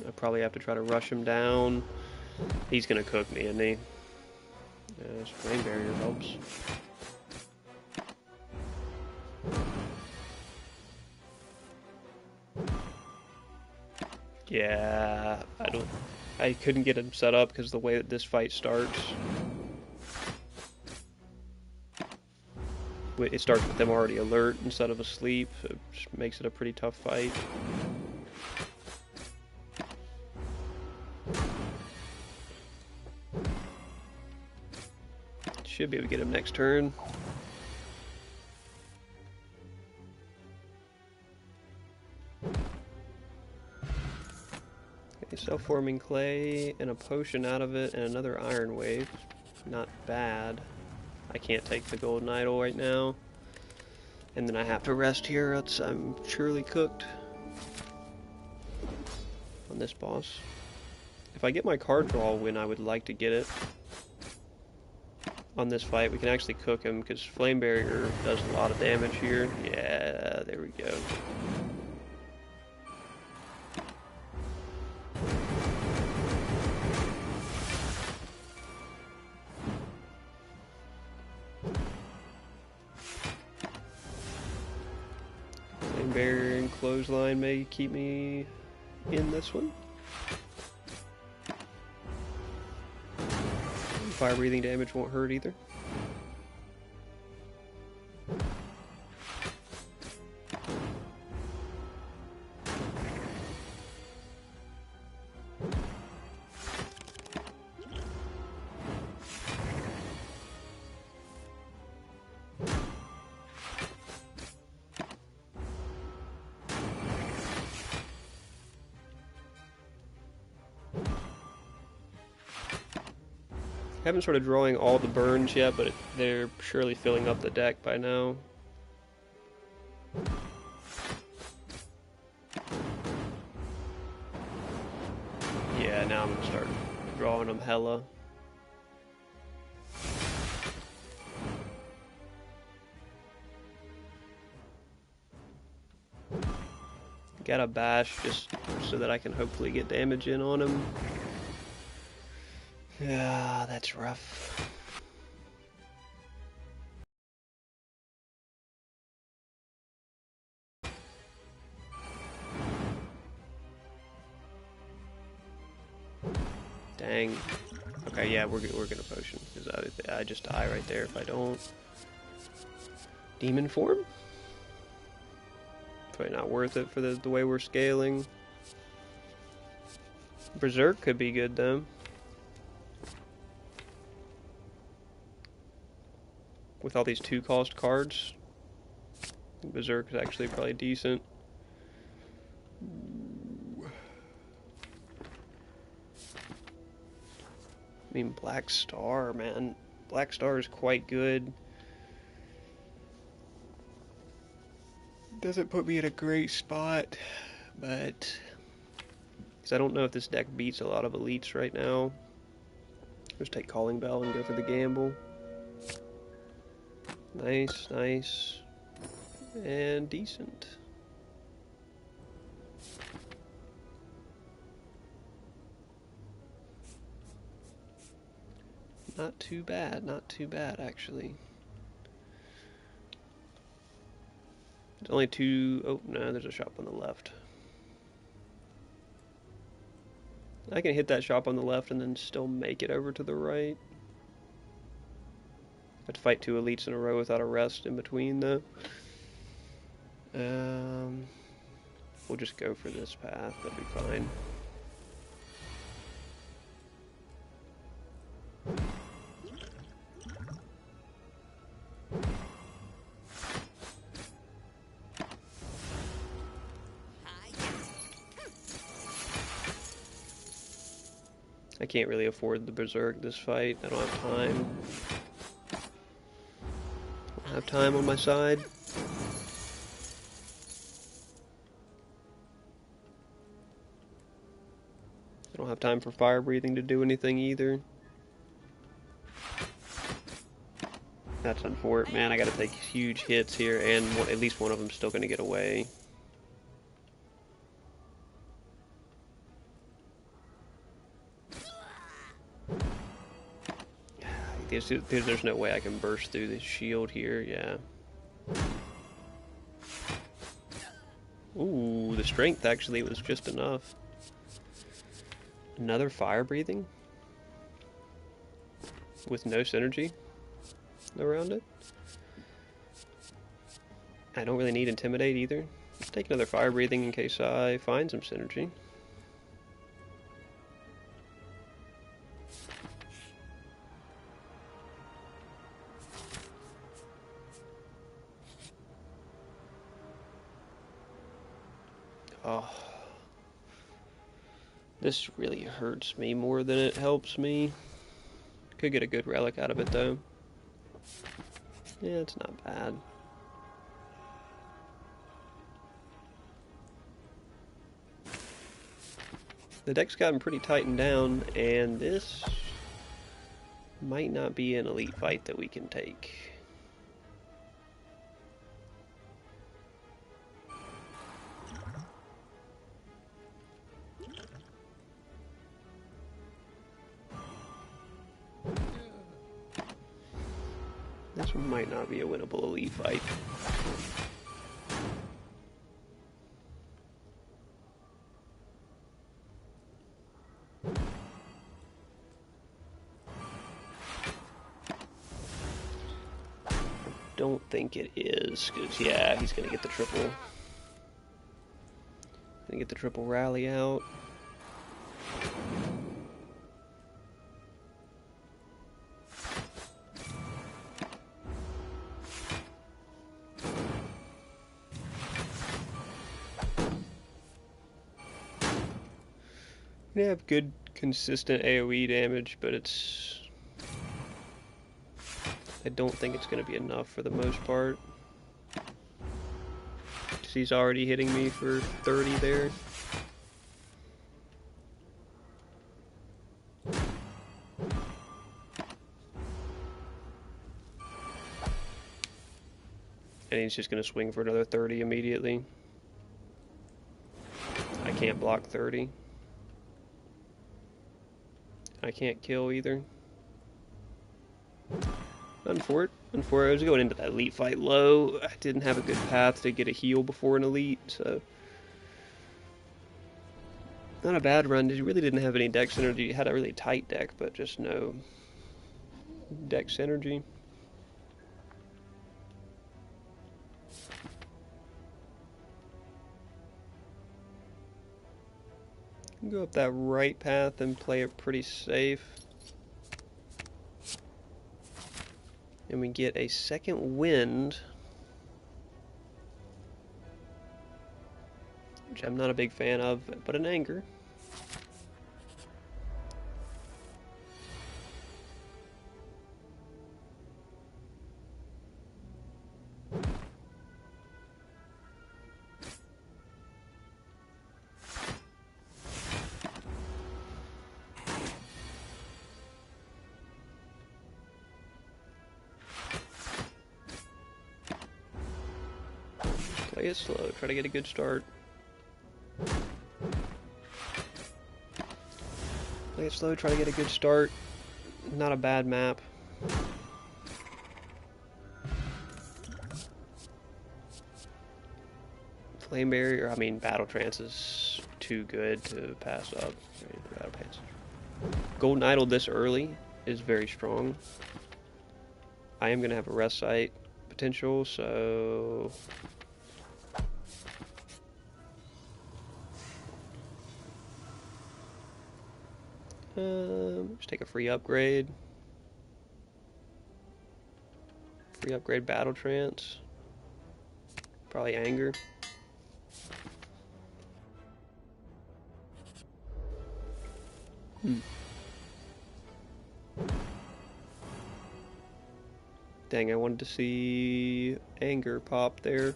I probably have to try to rush him down. He's gonna cook me, isn't he? Yeah, this Flame Barrier helps. Yeah, I couldn't get him set up because of the way that this fight starts. It starts with them already alert instead of asleep. It just makes it a pretty tough fight. Should be able to get him next turn. Okay, self-forming clay and a potion out of it and another iron wave. Not bad. I can't take the golden idol right now. And then I have to rest here, else I'm surely cooked on this boss. If I get my card draw win, I would like to get it. On this fight, we can actually cook him because Flame Barrier does a lot of damage here. Yeah, there we go. Flame Barrier and Clothesline may keep me in this one. Fire breathing damage won't hurt either. Haven't started drawing all the burns yet, but they're surely filling up the deck by now. Yeah, now I'm gonna start drawing them hella. Got a bash just so that I can hopefully get damage in on him. Yeah, that's rough. Dang. Okay, yeah, we're gonna potion because I just die right there if I don't. Demon form? Probably not worth it for the way we're scaling. Berserk could be good though. With all these 2-cost cards, Berserk is actually probably decent. I mean, Black Star, man. Black Star is quite good. Doesn't put me in a great spot, but... because I don't know if this deck beats a lot of elites right now. Just take Calling Bell and go for the gamble. Nice, nice. And decent. Not too bad, not too bad actually. There's only two. Oh no, there's a shop on the left. I can hit that shop on the left and then still make it over to the right. I have to fight two elites in a row without a rest in between though. We'll just go for this path, that'll be fine. I can't really afford the Berserk this fight. I don't have time. I don't have time on my side. I don't have time for fire breathing to do anything either. That's unfortunate. Man, I gotta take huge hits here, and at least one of them's still gonna get away. There's no way I can burst through this shield here, yeah. Ooh, the strength actually was just enough. Another fire breathing? With no synergy around it? I don't really need intimidate either. Let's take another fire breathing in case I find some synergy. Oh, this really hurts me more than it helps me. Could get a good relic out of it though. Yeah, it's not bad. The deck's gotten pretty tightened down, and this might not be an elite fight that we can take. This might not be a winnable elite fight. Don't think it is, because yeah, he's gonna get the triple. Gonna get the triple rally out. They have good, consistent AoE damage, but it's... I don't think it's going to be enough for the most part. He's already hitting me for 30 there. And he's just going to swing for another 30 immediately. I can't block 30. I can't kill either. Unfortunate. I was going into that elite fight low. I didn't have a good path to get a heal before an elite, so... Not a bad run. He really didn't have any deck synergy. He had a really tight deck, but just no deck synergy. Go up that right path and play it pretty safe. And we get a second wind, which I'm not a big fan of, but an anger. Play it slow, try to get a good start. Play it slow, try to get a good start. Not a bad map. Flame Barrier, I mean, Battle Trance is too good to pass up. Battle Trance. Golden Idol this early is very strong. I am going to have a rest site potential, so... just take a free upgrade. Free upgrade Battle Trance. Probably Anger. Dang, I wanted to see Anger pop there.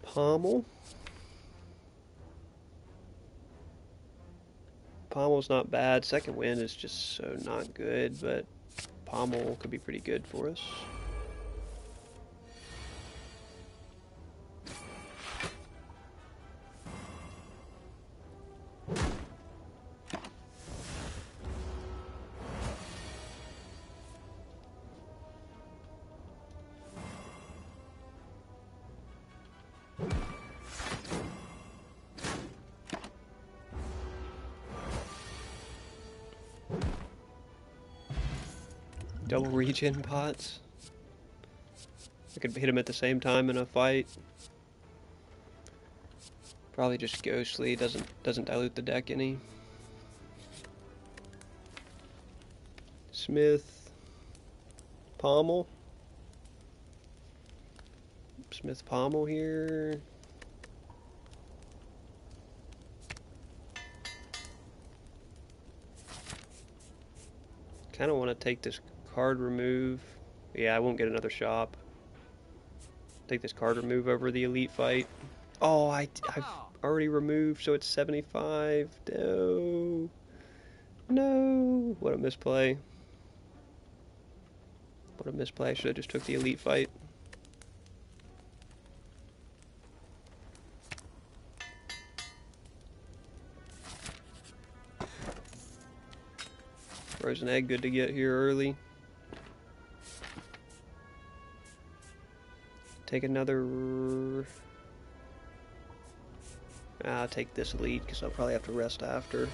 Pommel. Pommel's not bad. Second Wind is just so not good, but Pommel could be pretty good for us. Double regen pots. I could hit him at the same time in a fight. Probably just Ghostly, doesn't dilute the deck any. Smith, Pommel. Smith Pommel here. Kind of want to take this card remove. Yeah, I won't get another shop. Take this card remove over the elite fight. Oh, I've already removed, so it's 75. No. No. What a misplay. What a misplay. I should have just took the elite fight. Frozen egg, good to get here early. Take another... I'll take this elite because I'll probably have to rest after.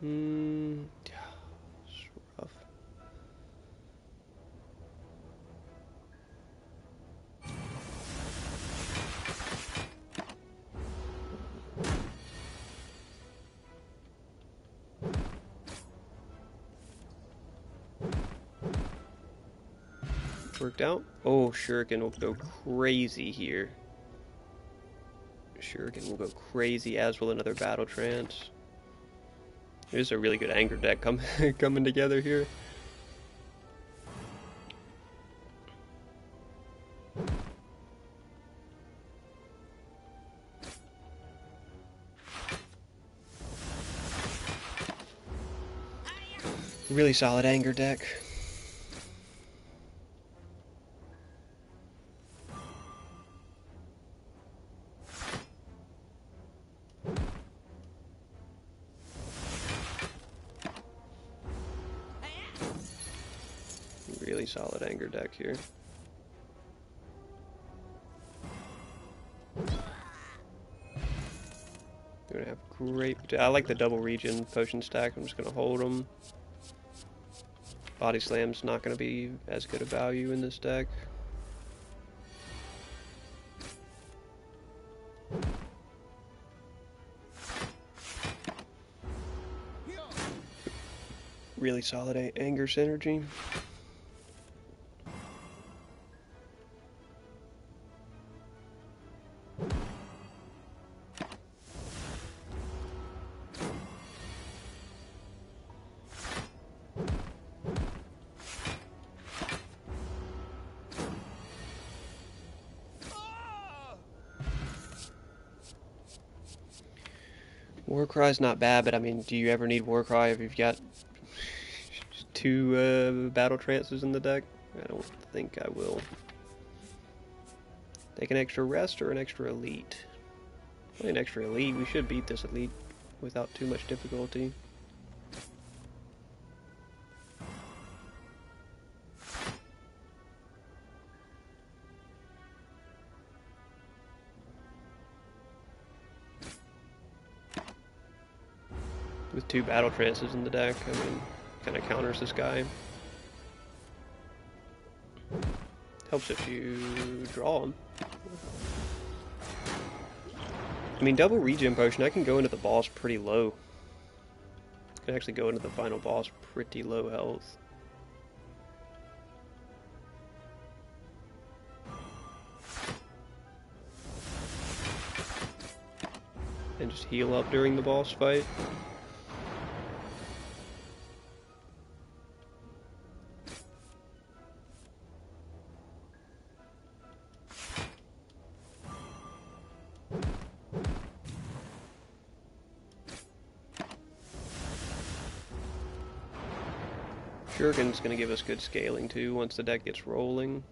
It's rough. Worked out. Oh, Shuriken will go crazy here. Shuriken will go crazy, as will another Battle Trance. There's a really good Anger deck coming together here. Really solid Anger deck. Really solid Anger deck here. We're gonna have great... I like the double regen potion stack. I'm just gonna hold them. Body Slam's not gonna be as good a value in this deck. Really solid anger synergy. Warcry's not bad, but I mean, do you ever need Warcry if you've got two battle trances in the deck? I don't think I will. Take an extra rest or an extra elite? Probably an extra elite. We should beat this elite without too much difficulty. With two battle trances in the deck, I mean, kind of counters this guy. Helps if you draw him. I mean, double regen potion, I can go into the boss pretty low. I can actually go into the final boss pretty low health. And just heal up during the boss fight. Shuriken's going to give us good scaling too once the deck gets rolling.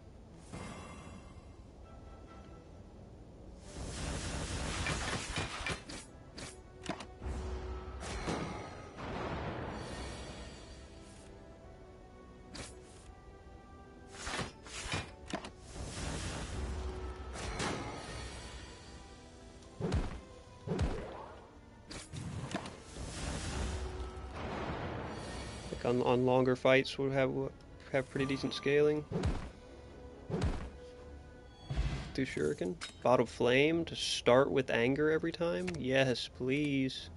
On longer fights we'll have pretty decent scaling. Through Shuriken. Bottled Flame to start with anger every time? Yes, please.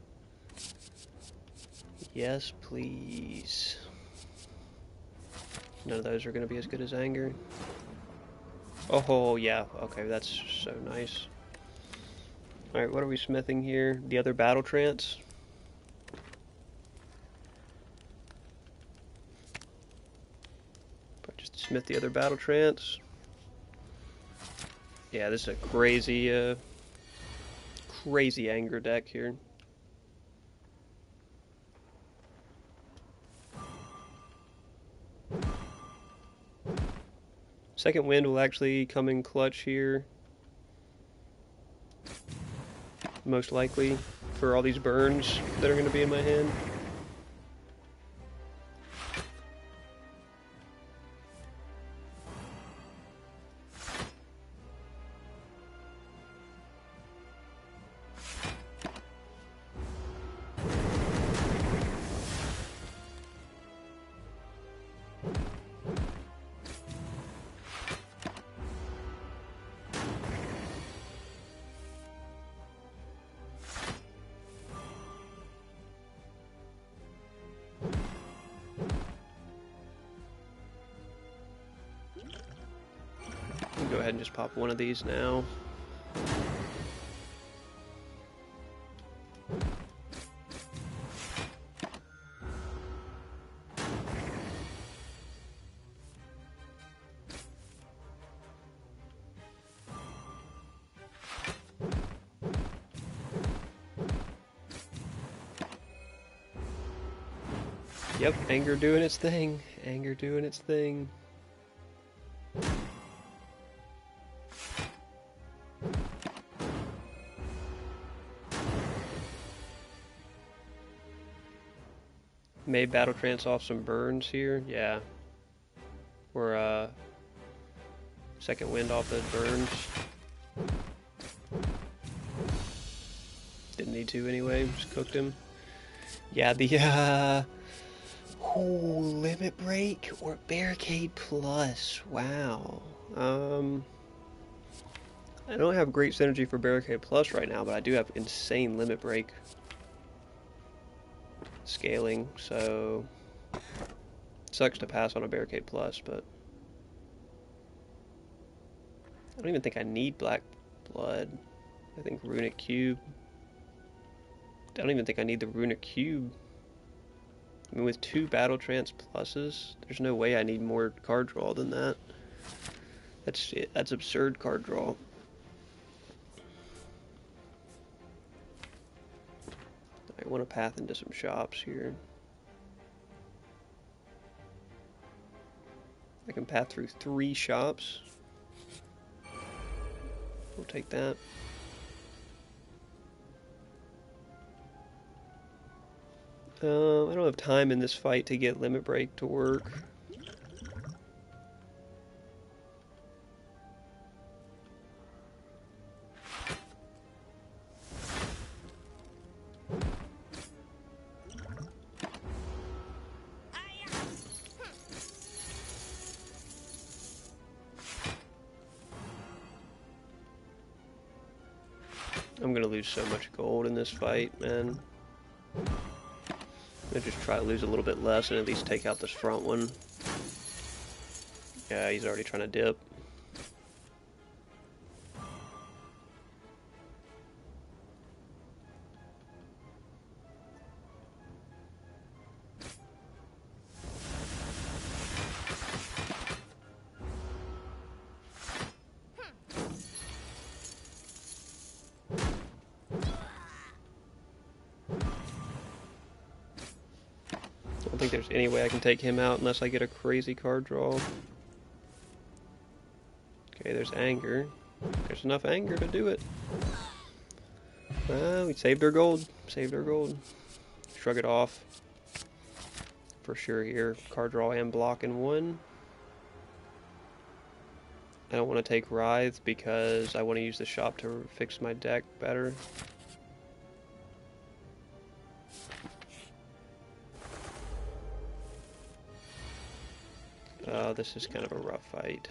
Yes, please. None of those are going to be as good as anger. Oh, yeah. Okay, that's so nice. Alright, what are we smithing here? The other battle trance? Smith the other battle trance. Yeah, this is a crazy, crazy anger deck here. Second wind will actually come in clutch here. Most likely for all these burns that are going to be in my hand. Go ahead and just pop one of these now. Yep, anger doing its thing. Anger doing its thing. Made battle trance off some burns here, yeah. Or second wind off those burns. Didn't need to anyway, just cooked him. Yeah, the Limit Break or Barricade Plus. Wow. I don't have great synergy for Barricade Plus right now, but I do have insane Limit Break scaling, so Sucks to pass on a Barricade Plus, but I don't even think I need Black Blood. I think Runic Cube. I don't even think I need the Runic Cube. I mean, with 2 Battle Trance pluses, there's no way I need more card draw than that. That's absurd card draw. I want to path into some shops here. I can path through 3 shops. We'll take that. I don't have time in this fight to get Limit Break to work. I'm gonna lose so much gold in this fight, man. I'm gonna just try to lose a little bit less and at least take out this front one. Yeah, he's already trying to dip. I don't think there's any way I can take him out unless I get a crazy card draw. Okay, there's anger. There's enough anger to do it. We saved our gold. Saved our gold. Shrug it off. For sure here. Card draw and block in one. I don't want to take Writhe because I want to use the shop to fix my deck better. This is kind of a rough fight.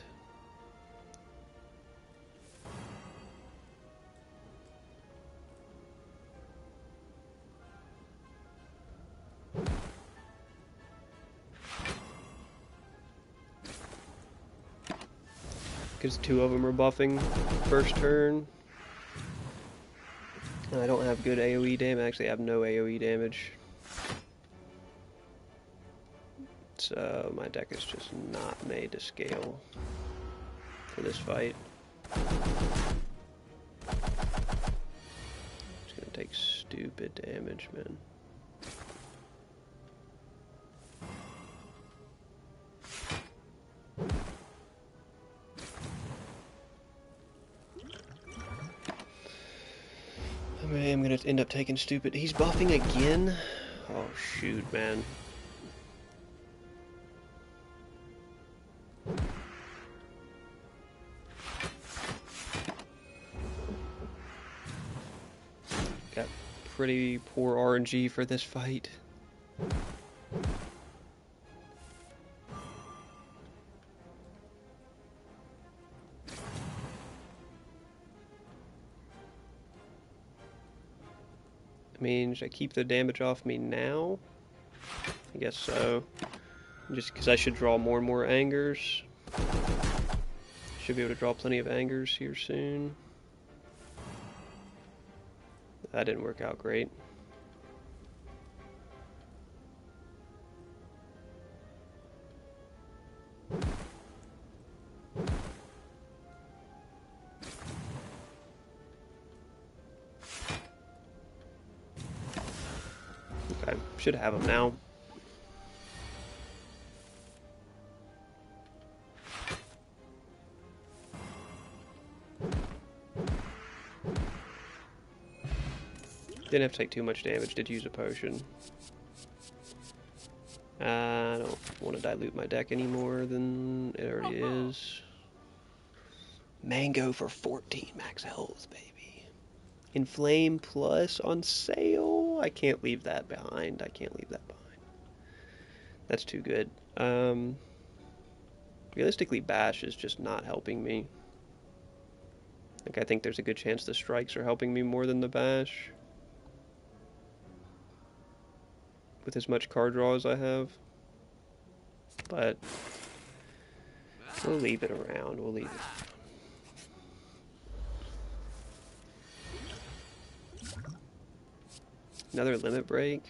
Because 2 of them are buffing first turn. I don't have good AoE damage. Actually, I have no AoE damage. So my deck is just not made to scale for this fight. It's gonna take stupid damage, man. I'm gonna end up taking stupid. He's buffing again? Oh shoot, man. Got pretty poor RNG for this fight. I mean, should I keep the damage off me now? I guess so. Just because I should draw more and more angers. Should be able to draw plenty of angers here soon. That didn't work out great. Okay, should have him now. Didn't have to take too much damage, did use a potion. I don't want to dilute my deck any more than it already is. Mango for 14 max health, baby. Inflame Plus on sale. I can't leave that behind. I can't leave that behind. That's too good. Realistically, Bash is just not helping me. Like, I think there's a good chance the strikes are helping me more than the Bash. With as much card draw as I have. but we'll leave it around. We'll leave it. Another limit break.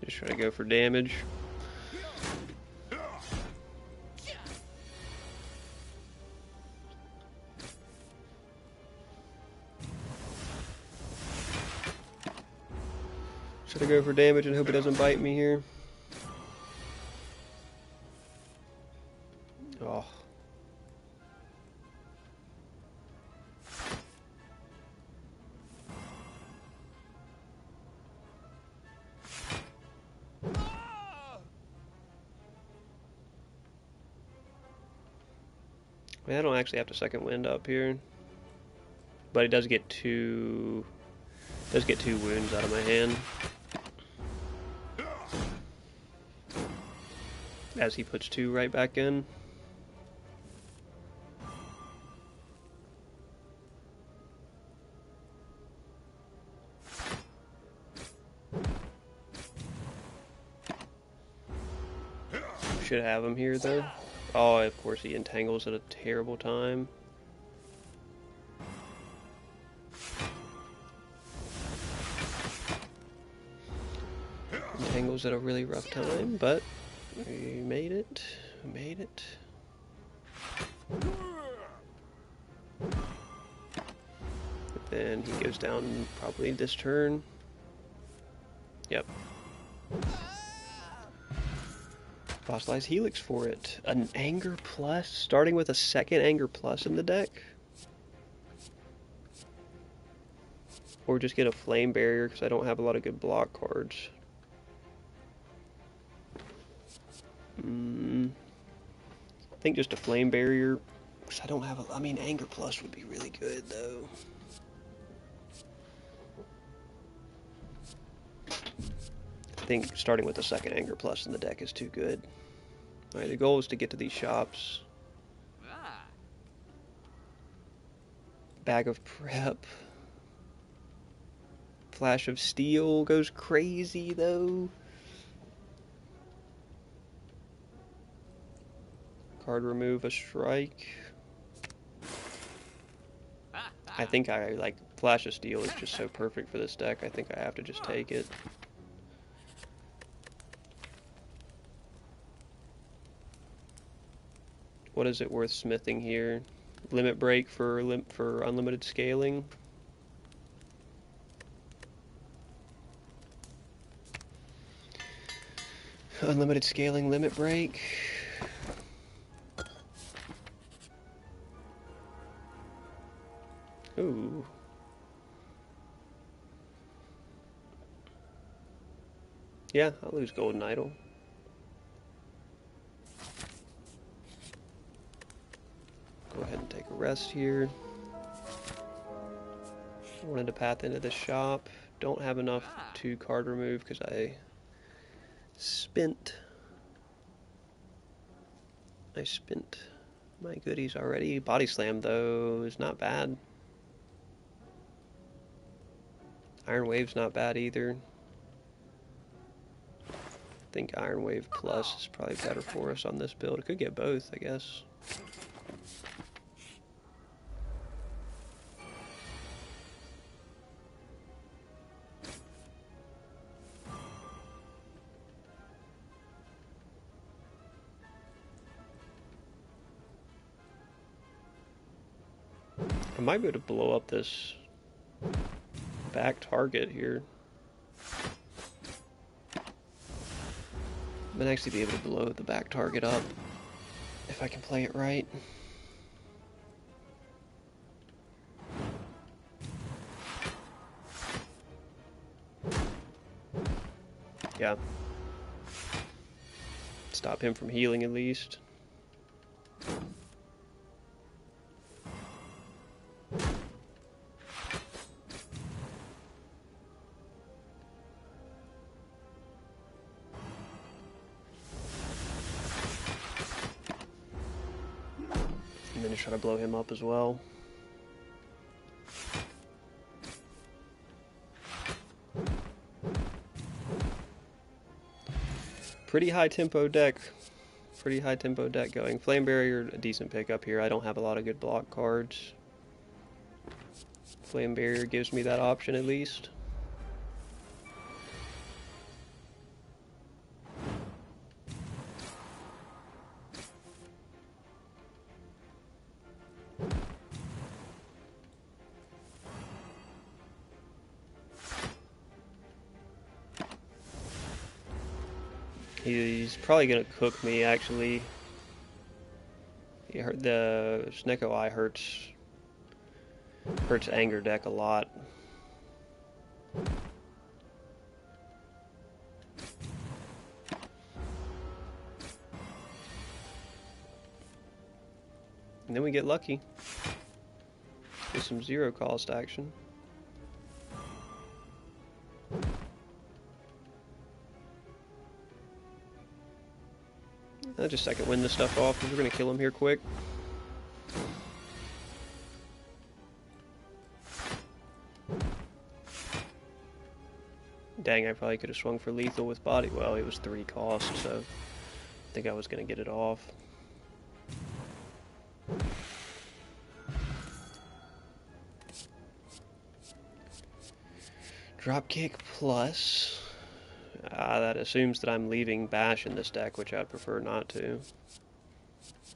Just try to go for damage. Should I go for damage and hope it doesn't bite me here? Oh. I don't actually have to second wind up here, but it does get two wounds out of my hand as he puts 2 right back in. Should have him here though. Oh, of course he entangles at a terrible time. Entangles at a really rough time, but we made it. We made it. Then he goes down probably this turn. Yep. Fossilized Helix for it. An Anger Plus, starting with a second Anger Plus in the deck. Or just get a Flame Barrier because I don't have a lot of good block cards. I think just a Flame Barrier because I don't have a... I mean, Anger Plus would be really good though. I think starting with the second Anger Plus in the deck is too good. Alright, the goal is to get to these shops. Bag of Prep. Flash of Steel goes crazy though. Card remove a strike. I think Flash of Steel is just so perfect for this deck. I think I have to just take it. What is it worth smithing here? Limit break for unlimited scaling. Unlimited scaling limit break. Ooh. Yeah, I'll lose Golden Idol. Go ahead and take a rest here. I wanted to path into the shop. Don't have enough to card remove because I spent my goodies already. Body Slam though is not bad. Iron Wave's not bad either. I think Iron Wave Plus is probably better for us on this build. It could get both, I guess. I might be able to blow up this back target here. I might actually be able to blow the back target up if I can play it right. Yeah. Stop him from healing at least. just try to blow him up as well. Pretty high tempo deck. Pretty high tempo deck going. Flame Barrier, a decent pickup here. I don't have a lot of good block cards. Flame Barrier gives me that option at least. He's probably gonna cook me, actually. The Snecko Eye hurts anger deck a lot. And then we get lucky with some zero cost action. I'll just second win this stuff off because we're going to kill him here quick. Dang, I probably could have swung for lethal with body. Well, it was 3 cost, so I think I was going to get it off. Dropkick plus. That assumes that I'm leaving Bash in this deck, which I'd prefer not to.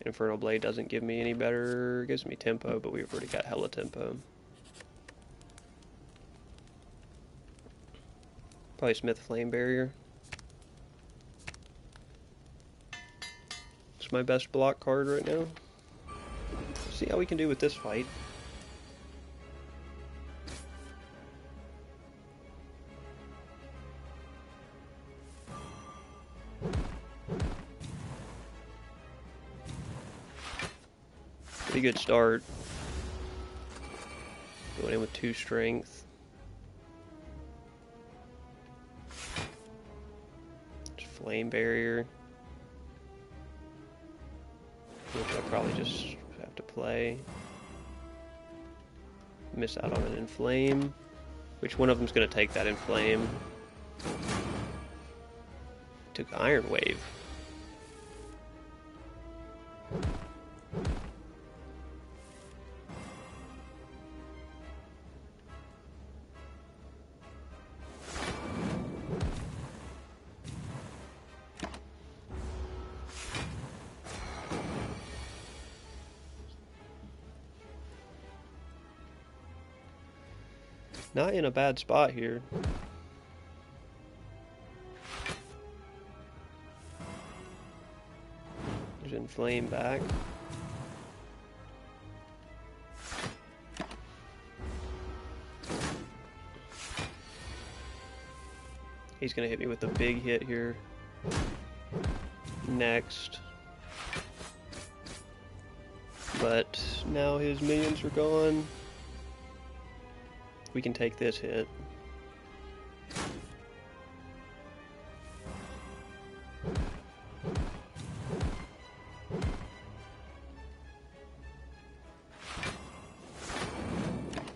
Infernal Blade doesn't give me any better, it gives me tempo, but we've already got hella tempo. Probably Smith Flame Barrier. It's my best block card right now. See how we can do with this fight. Pretty good start. Going in with 2 strength. Just Flame Barrier. Which I'll probably just have to play. Miss out on an Inflame. Which one of them's going to take that Inflame? Took Iron Wave. Not in a bad spot here. There's Inflame back. He's gonna hit me with a big hit here. Next. But now his minions are gone. We can take this hit.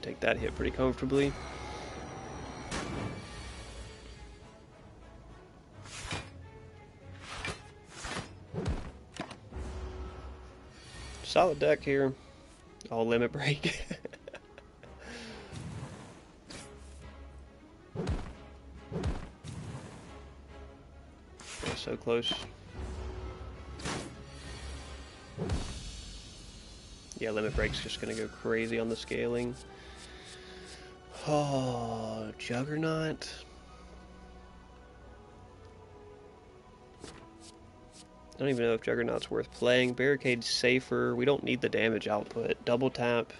Take that hit pretty comfortably. Solid deck here. All limit break. So close. Yeah, limit break's just gonna go crazy on the scaling. Oh, Juggernaut. I don't even know if Juggernaut's worth playing. Barricade's safer. We don't need the damage output. Double tap.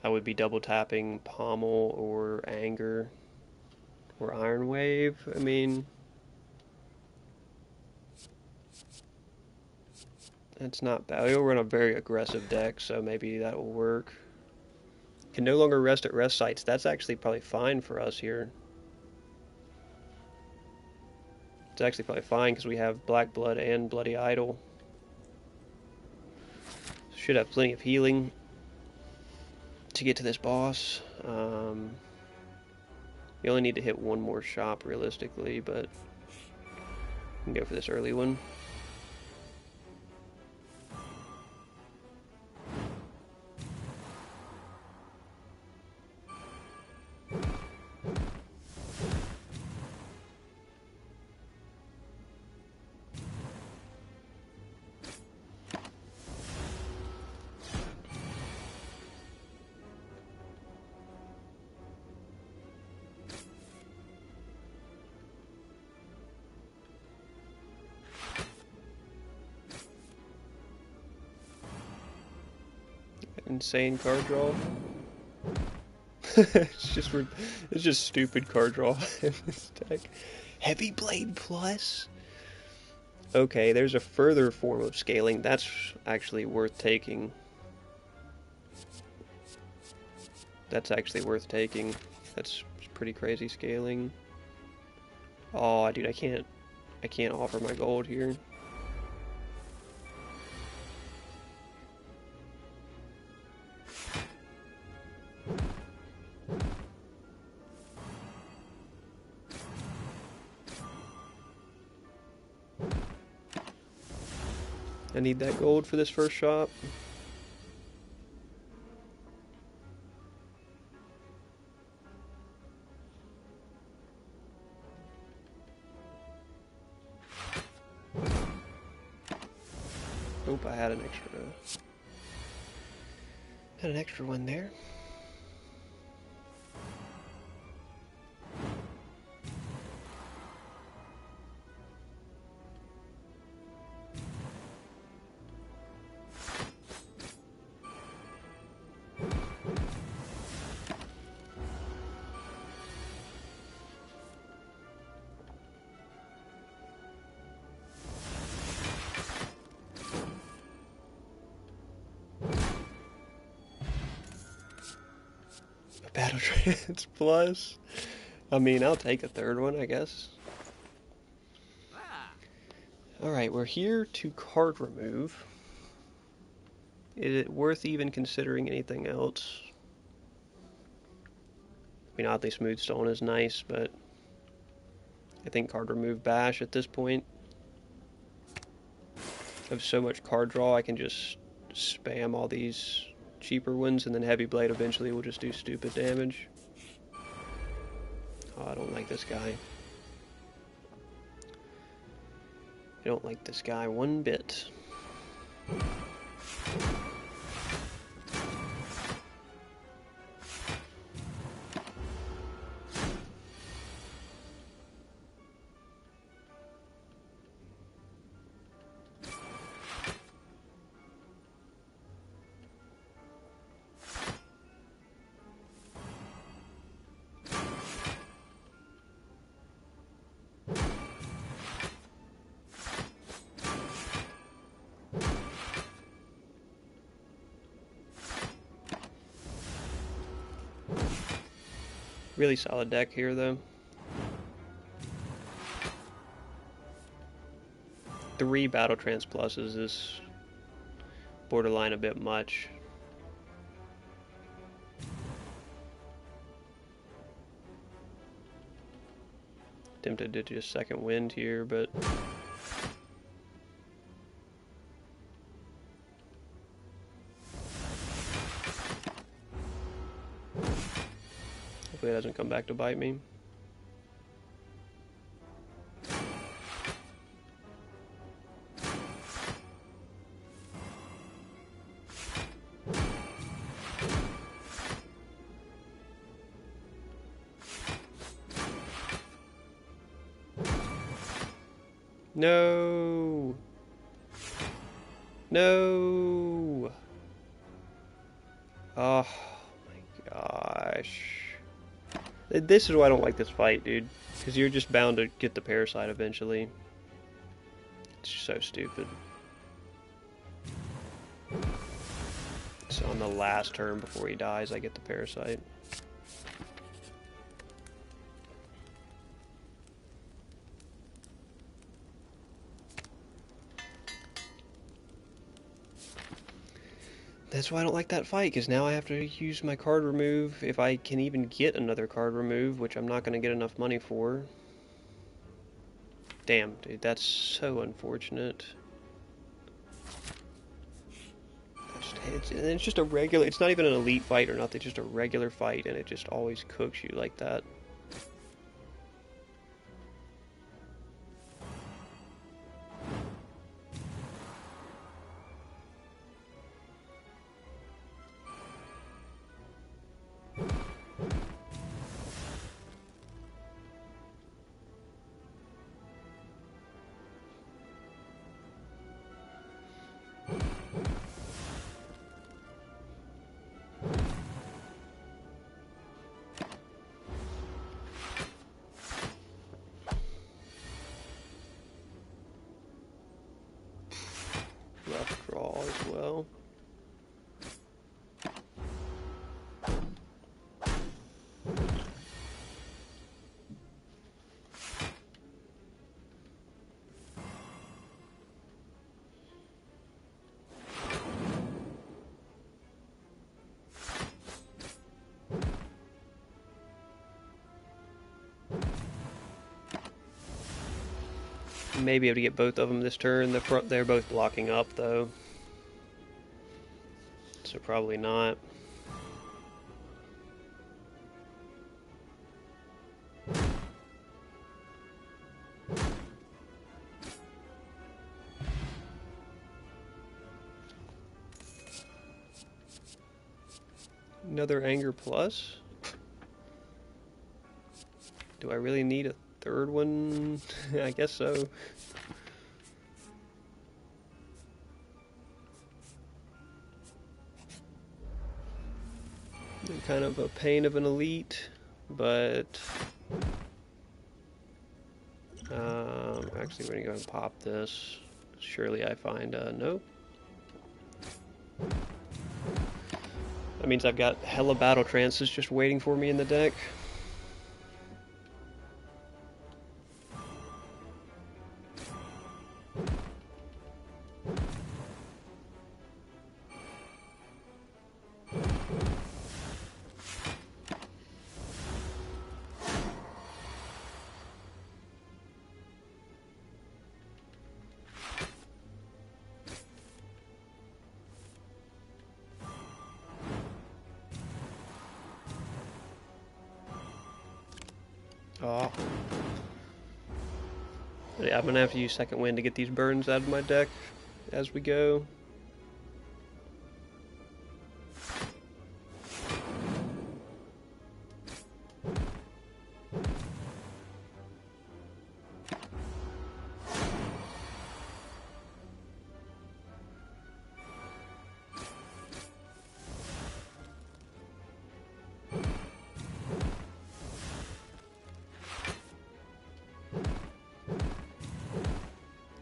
I would be double tapping Pommel or Anger or Iron Wave. I mean, that's not bad. We'll run a very aggressive deck, so maybe that will work. Can no longer rest at rest sites. That's actually probably fine for us here. It's actually probably fine because we have Black Blood and Bloody Idol. Should have plenty of healing to get to this boss. You only need to hit one more shop realistically, but we can go for this early one. Insane card draw. it's just stupid card draw in this deck. Heavy Blade Plus. Okay, there's a further form of scaling. That's actually worth taking. That's pretty crazy scaling. Oh, dude, I can't offer my gold here. I need that gold for this first shop. Hope I had an extra one there. Battle Trance Plus. I mean, I'll take a third one, I guess. Alright, we're here to card remove. Is it worth even considering anything else? I mean, oddly Smooth Stone is nice, but I think card remove Bash at this point. I have so much card draw, I can just spam all these cheaper ones, and then Heavy Blade eventually will just do stupid damage. Oh, I don't like this guy. I don't like this guy one bit. Really solid deck here, though. 3 Battle Trance Pluses is borderline a bit much. Tempted to just second wind here, but hopefully it doesn't come back to bite me. No! No! Oh my gosh. This is why I don't like this fight, dude. Because you're just bound to get the parasite eventually. It's so stupid. So on the last turn before he dies, I get the parasite. That's why I don't like that fight, because now I have to use my card remove if I can even get another card remove, which I'm not going to get enough money for. Damn, dude, that's so unfortunate. It's just a regular, it's not even an elite fight or nothing, it's just a regular fight, and it just always cooks you like that. Rough draw as well. May be able to get both of them this turn. The front, they're both blocking up though, so probably not. Another Anger Plus? Do I really need a third one? I guess so. They're kind of a pain of an elite, but actually we're gonna go and pop this. Surely I find nope. That means I've got hella battle trances just waiting for me in the deck. Oh. Yeah, I'm gonna have to use second wind to get these burns out of my deck as we go.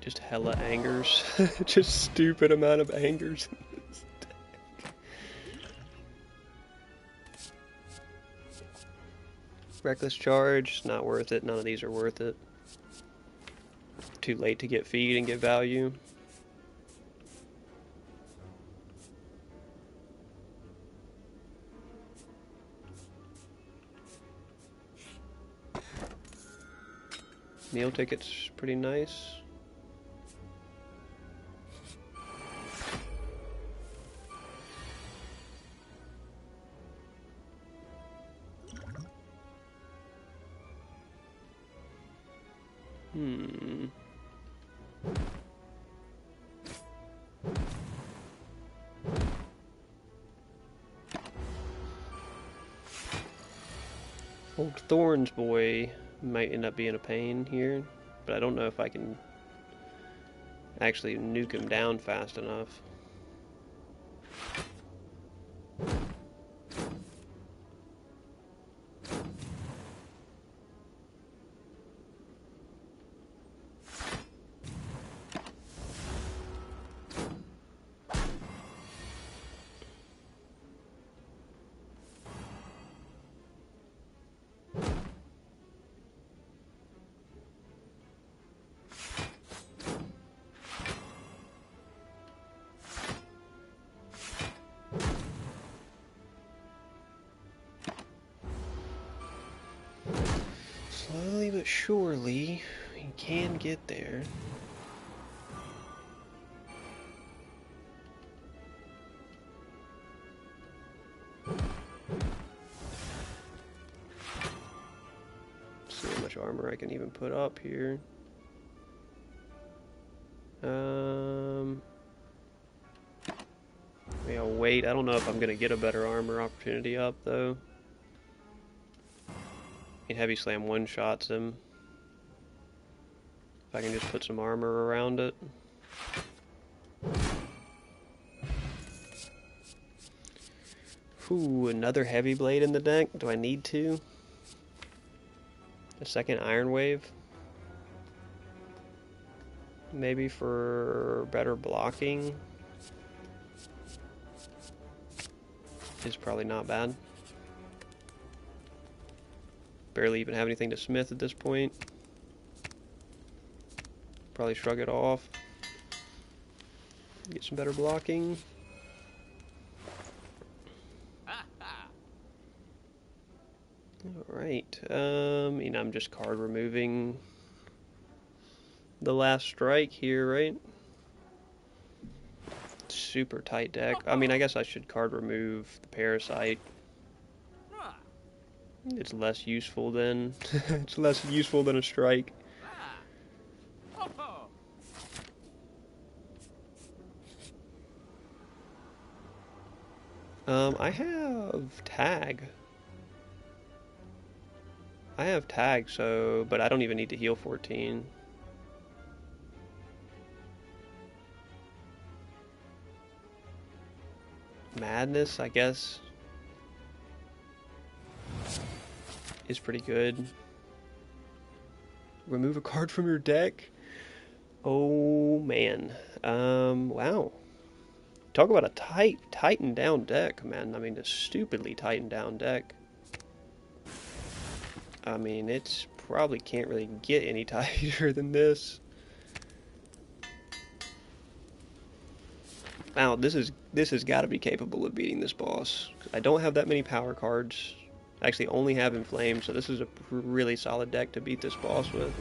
Just hella angers. Just stupid amount of angers. Reckless Charge, not worth it. None of these are worth it. Too late to get feed and get value. Meal ticket's pretty nice. Old Thorns boy might end up being a pain here, but I don't know if I can actually nuke him down fast enough. but surely we can get there. See how much armor I can even put up here. Maybe I'll wait. I don't know if I'm gonna get a better armor opportunity up though. I mean, Heavy Slam one-shots him. If I can just put some armor around it. Ooh, another Heavy Blade in the deck. Do I need to? A second Iron Wave? Maybe for better blocking. Is probably not bad. Barely even have anything to smith at this point. Probably shrug it off. Get some better blocking. Alright, I'm just card removing the last strike here, right? Super tight deck. I mean, I guess I should card remove the Parasite. It's less useful than it's less useful than a strike. I have tag. I have tag, so but I don't even need to heal 14. Madness, I guess, is pretty good. Remove a card from your deck? Oh man. Wow. Talk about a tightened down deck, man. I mean, a stupidly tightened down deck. I mean, it's probably can't really get any tighter than this. Wow, this has got to be capable of beating this boss. I don't have that many power cards. I actually only have Inflame, so this is a really solid deck to beat this boss with.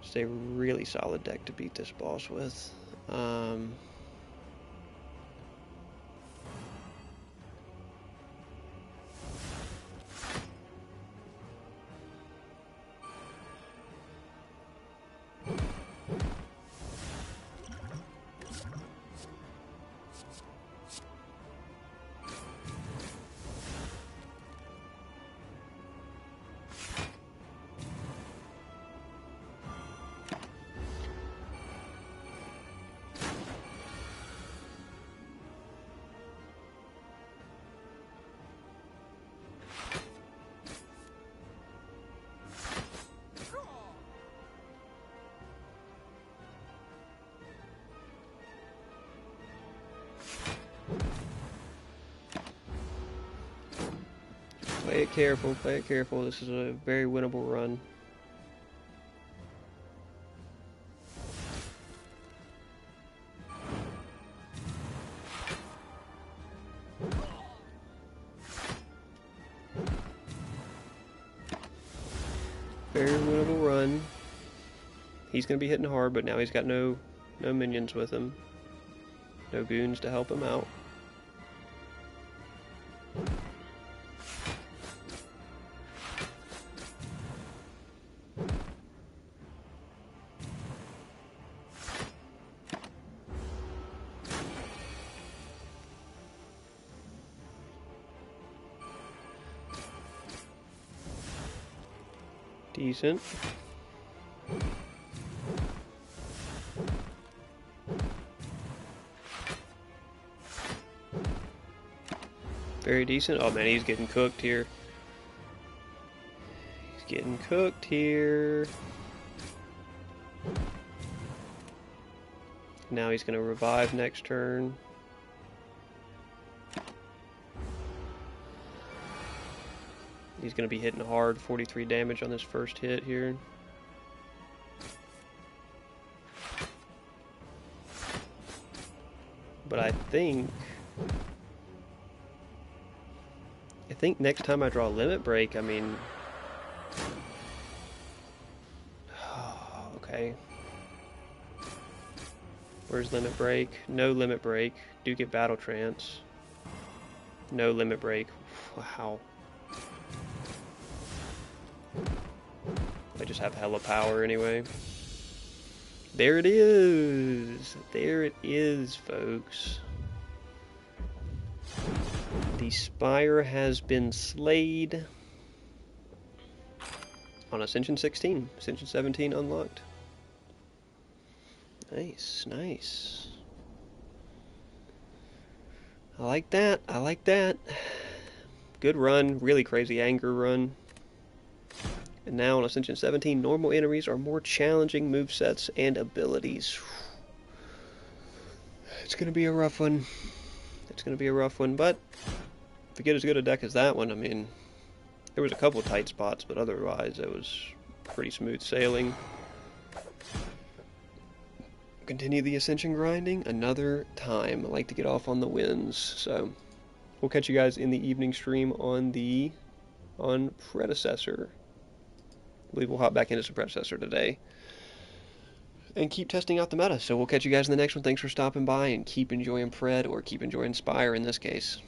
It's a really solid deck to beat this boss with. Play it careful, play it careful. This is a very winnable run. Very winnable run. He's going to be hitting hard, but now he's got no minions with him. No goons to help him out. Decent. Very decent. Oh man, he's getting cooked here. He's getting cooked here. Now he's going to revive next turn. He's going to be hitting hard, 43 damage on this first hit here. But I think think next time I draw Limit Break, I mean... okay. Where's Limit Break? No Limit Break. Do get Battle Trance. No Limit Break. Wow. I just have hella power anyway. There it is! There it is, folks. The Spire has been slayed on Ascension 16. Ascension 17 unlocked. Nice, nice. I like that, I like that. Good run, really crazy anger run. And now on Ascension 17, normal enemies are more challenging movesets and abilities. It's going to be a rough one. It's going to be a rough one, but if you get as good a deck as that one, I mean, there was a couple tight spots, but otherwise it was pretty smooth sailing. Continue the Ascension grinding another time. I like to get off on the wins, so we'll catch you guys in the evening stream on Predecessor. I believe we'll hop back into some Predecessor today and keep testing out the meta. So we'll catch you guys in the next one. Thanks for stopping by, and keep enjoying Pred, or keep enjoying Spire in this case.